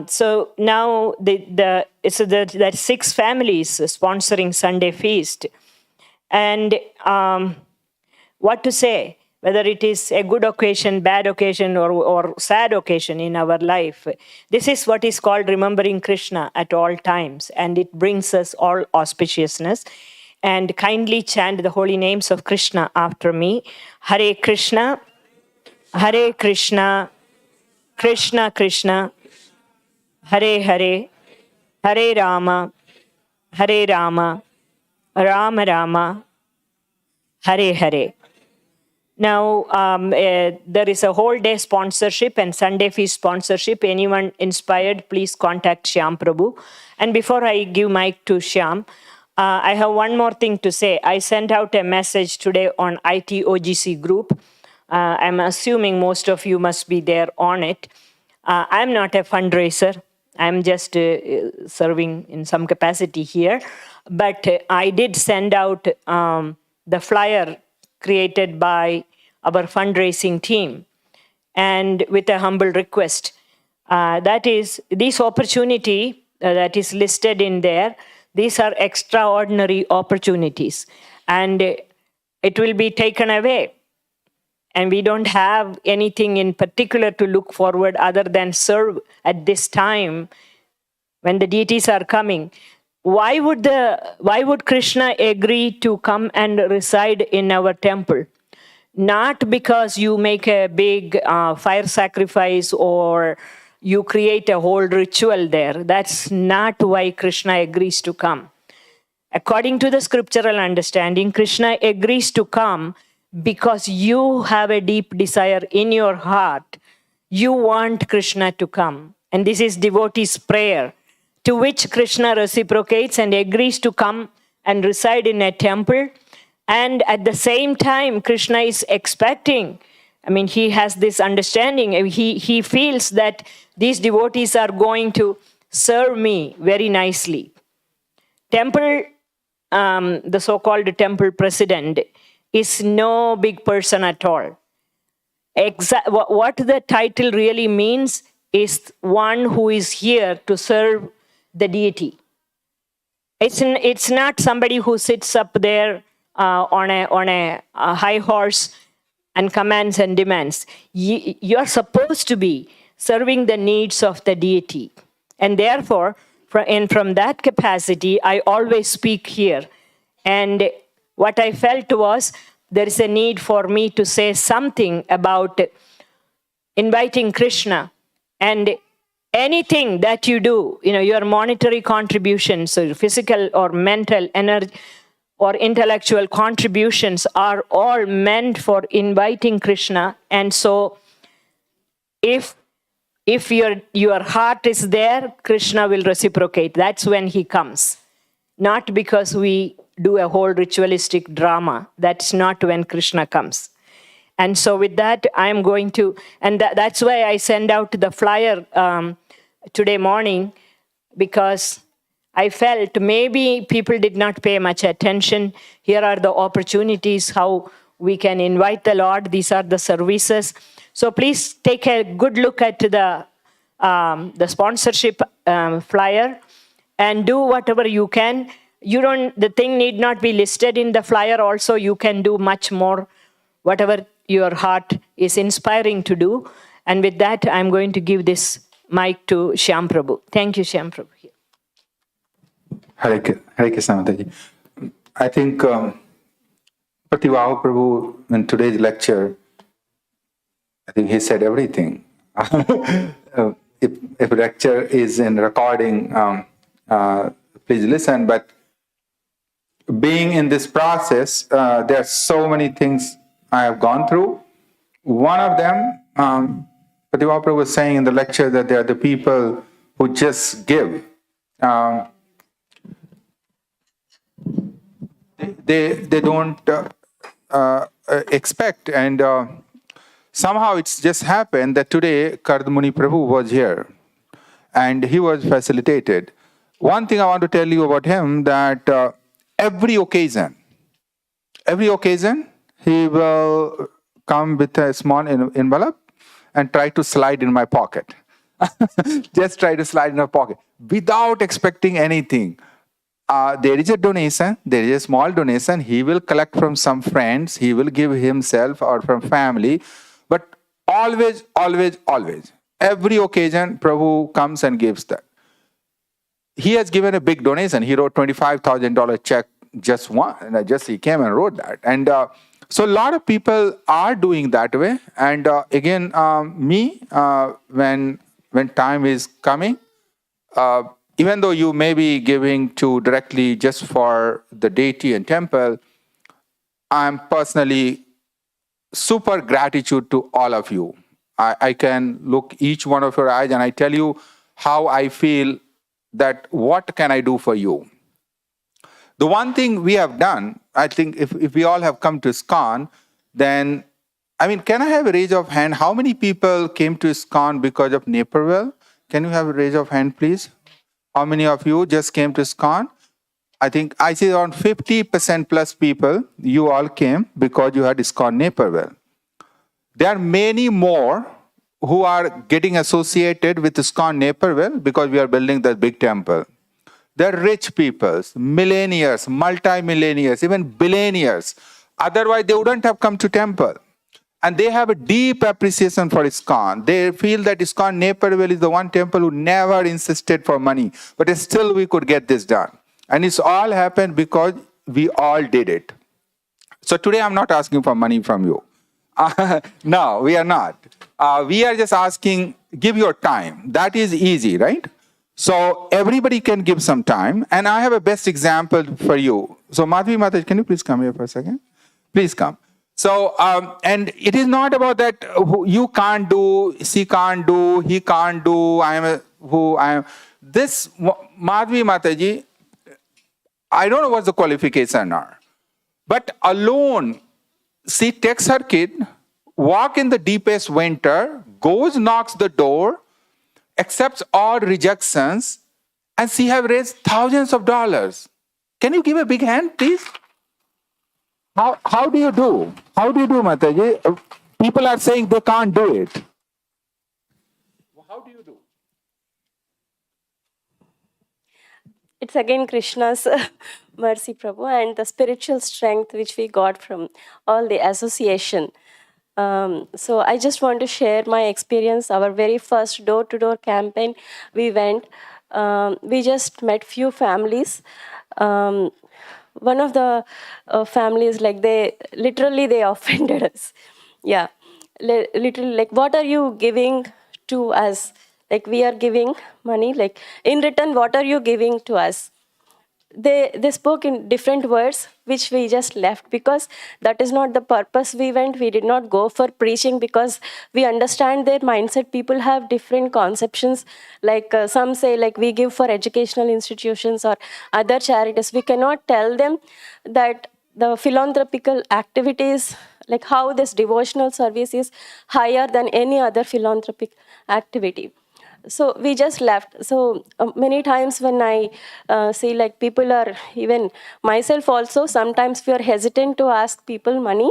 So now that 6 families sponsoring Sunday Feast. And what to say? Whether it is a good occasion, bad occasion, or sad occasion in our life. This is what is called remembering Krishna at all times, and it brings us all auspiciousness. And kindly chant the holy names of Krishna after me. Hare Krishna, Hare Krishna, Krishna Krishna, Hare Hare, Hare Rama, Rama Rama, Hare Hare. Now, there is a whole day sponsorship and Sunday feast sponsorship. Anyone inspired, please contact Shyam Prabhu. And before I give mic to Shyam, I have one more thing to say. I sent out a message today on ITOGC group. I'm assuming most of you must be there on it. I'm not a fundraiser. I'm just serving in some capacity here. But I did send out the flyer created by our fundraising team, and with a humble request. That is, this opportunity that is listed in there, these are extraordinary opportunities, and it will be taken away. And we don't have anything in particular to look forward other than serve at this time when the deities are coming. Why would Krishna agree to come and reside in our temple? Not because you make a big fire sacrifice or you create a whole ritual there. That's not why Krishna agrees to come. According to the scriptural understanding, Krishna agrees to come because you have a deep desire in your heart. You want Krishna to come. And this is devotee's prayer, to which Krishna reciprocates and agrees to come and reside in a temple. And at the same time, Krishna is expecting, he has this understanding. He feels that these devotees are going to serve me very nicely. Temple, the so-called temple president, is no big person at all. What the title really means is one who is here to serve the deity. It's not somebody who sits up there on a high horse and commands and demands. You're supposed to be serving the needs of the deity. And therefore, from that capacity, I always speak here. And what I felt was there is a need for me to say something about inviting Krishna. And anything that you do, your monetary contributions, or physical or mental, energy, or intellectual contributions are all meant for inviting Krishna. And so if your heart is there, Krishna will reciprocate. That's when he comes. Not because we do a whole ritualistic drama. That's not when Krishna comes. And so with that, I'm going to, and that's why I send out the flyer today morning, because I felt maybe people did not pay much attention. Here are the opportunities, how we can invite the Lord. These are the services. So please take a good look at the sponsorship flyer and do whatever you can. The thing need not be listed in the flyer also. You can do much more, whatever your heart is inspiring to do. And with that, I'm going to give this mic to Shyam Prabhu. Thank you, Shyam Prabhu. Hare Krishna Mataji. I think Pratibahu Prabhu in today's lecture, I think he said everything. If lecture is in recording, please listen. But being in this process, there are so many things I have gone through. One of them, Pratibahu Prabhu was saying in the lecture that there are the people who just give. They don't expect, and somehow it's just happened that today Kardamuni Prabhu was here and he was facilitated. One thing I want to tell you about him, that every occasion he will come with a small envelope and try to slide in my pocket. Just try to slide in my pocket without expecting anything. There is a donation, there is a small donation, he will collect from some friends, he will give himself or from family, but always, every occasion, Prabhu comes and gives that. He has given a big donation, he wrote $25,000 check, just he came and wrote that. And so a lot of people are doing that way. And again, me, when time is coming, even though you may be giving to directly just for the deity and temple, I'm personally super gratitude to all of you. I can look each one of your eyes and I tell you how I feel that what can I do for you. The one thing we have done, I think if we all have come to ISKCON, then, I mean, can I have a raise of hand? How many people came to ISKCON because of Naperville? Can you have a raise of hand, please? How many of you just came to ISKCON? I think I see around 50% plus people, you all came because you had ISKCON Naperville. There are many more who are getting associated with ISKCON Naperville because we are building that big temple. They're rich people, millionaires, multi-millionaires, even billionaires. Otherwise, they wouldn't have come to temple. And they have a deep appreciation for ISKCON. They feel that ISKCON Naperville is the one temple who never insisted for money, but still we could get this done. And it's all happened because we all did it. So today I'm not asking for money from you. No, we are not. We are just asking, give your time. That is easy, right? So everybody can give some time. And I have a best example for you. So Madhvi Mataji, can you please come here for a second? Please come. So, and it is not about that you can't do, she can't do, he can't do, This Madhvi Mataji, I don't know what the qualifications are. But alone, she takes her kid, walk in the deepest winter, goes, knocks the door, accepts all rejections, and she have raised thousands of dollars. Can you give a big hand, please? How do you do? How do you do, Mataji? People are saying they can't do it. How do you do? It's again Krishna's mercy, Prabhu, and the spiritual strength which we got from all the association. So I just want to share my experience. Our very first door-to-door campaign, we went. We just met few families. One of the families, like they offended us. Yeah, literally, like, what are you giving to us? Like, we are giving money. Like, in return, what are you giving to us? They spoke in different words, which we just left, because that is not the purpose we went. We did not go for preaching, because we understand their mindset. People have different conceptions. Like some say, like, we give for educational institutions or other charities. We cannot tell them that the philanthropical activities, like how this devotional service is higher than any other philanthropic activity. So we just left. So many times when I see, like, people are, even myself also, sometimes we are hesitant to ask people money.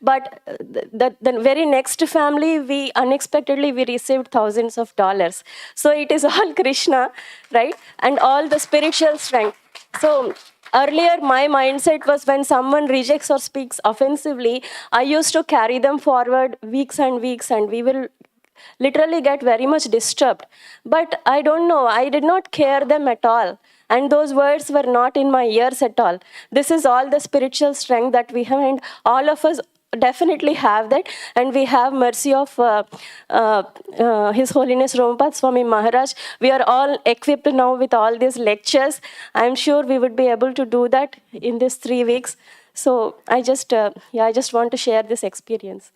But the very next family, we unexpectedly we received thousands of dollars. So it is all Krishna, right? And all the spiritual strength. So earlier, my mindset was, when someone rejects or speaks offensively, I used to carry them forward weeks and weeks, and we will literally get very much disturbed. But I don't know, I did not care them at all. And those words were not in my ears at all. This is all the spiritual strength that we have, and all of us definitely have that. And we have mercy of His Holiness Romapad Swami Maharaj. We are all equipped now with all these lectures. I'm sure we would be able to do that in these 3 weeks. So I just want to share this experience.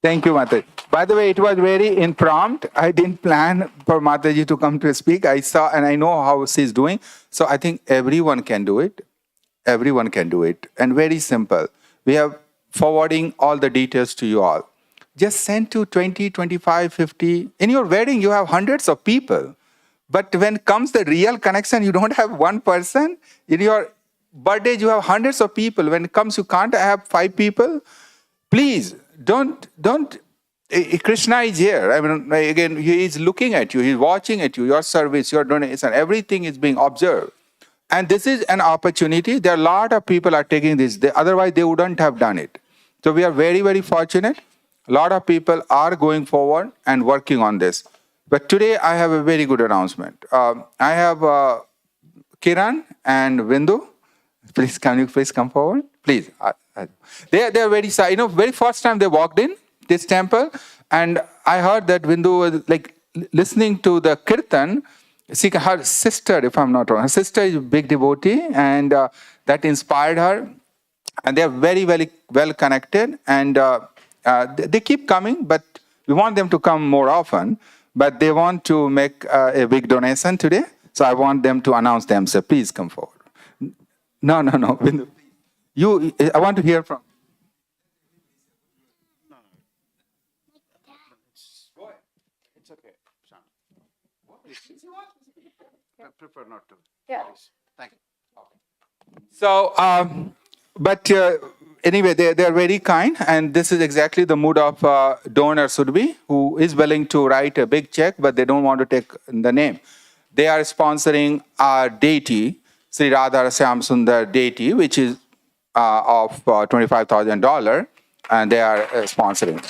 Thank you, Mataji. By the way, it was very impromptu. I didn't plan for Mataji to come to speak. I saw and I know how she's doing. So I think everyone can do it. Everyone can do it. And very simple. We have forwarding all the details to you all. Just send to 20, 25, 50. In your wedding, you have hundreds of people. But when comes the real connection, you don't have one person. In your birthday, you have hundreds of people. When it comes, you can't have 5 people. Please, don't. Krishna is here. I mean, again, he is looking at you. He's watching at you. Your service, your donation, everything is being observed. And this is an opportunity. There are a lot of people are taking this. Otherwise, they wouldn't have done it. So we are very, very fortunate. A lot of people are going forward and working on this. But today, I have a very good announcement. I have Kiran and Vindu. Please, can you please come forward? Please. They are very shy. You know, very first time they walked in this temple, and I heard that Vindu was like listening to the kirtan. See, her sister, if I'm not wrong, her sister is a big devotee, and that inspired her. And they're very, very well connected, and they keep coming, but we want them to come more often. But they want to make a big donation today, so I want them to announce themselves. Please come forward. No, no, no. Bindu, you, I want to hear from. It's okay, Sean. I prefer not to. Yeah. Thank you. So, but anyway, they're very kind, and this is exactly the mood of donor should be, who is willing to write a big check, but they don't want to take the name. They are sponsoring our deity, Sri Radha Syam Sundar deity, which is of $25,000, and they are sponsoring.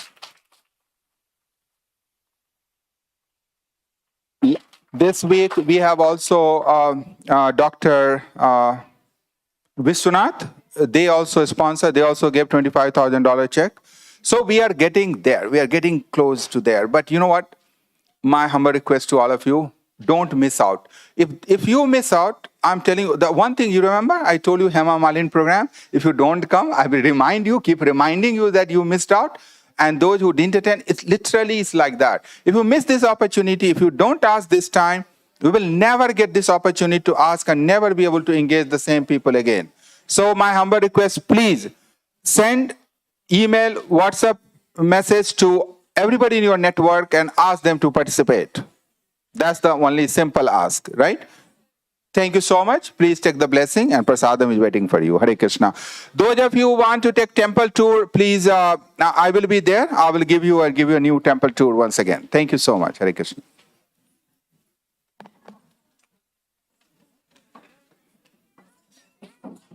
This week we have also Dr. Vishwanath. They also sponsor. They also gave $25,000 check. So we are getting there. We are getting close to there. But you know what? My humble request to all of you: don't miss out. If you miss out, I'm telling you, the one thing you remember, I told you Hema Malin program. If you don't come, I will remind you, keep reminding you that you missed out. And those who didn't attend, it's literally like that. If you miss this opportunity, if you don't ask this time, we will never get this opportunity to ask and never be able to engage the same people again. So my humble request, please send email, WhatsApp message to everybody in your network and ask them to participate. That's the only simple ask, right? Thank you so much. Please take the blessing, and prasadam is waiting for you. Hare Krishna. Those of you who want to take temple tour, please, I will be there. I will give you a new temple tour once again. Thank you so much. Hare Krishna.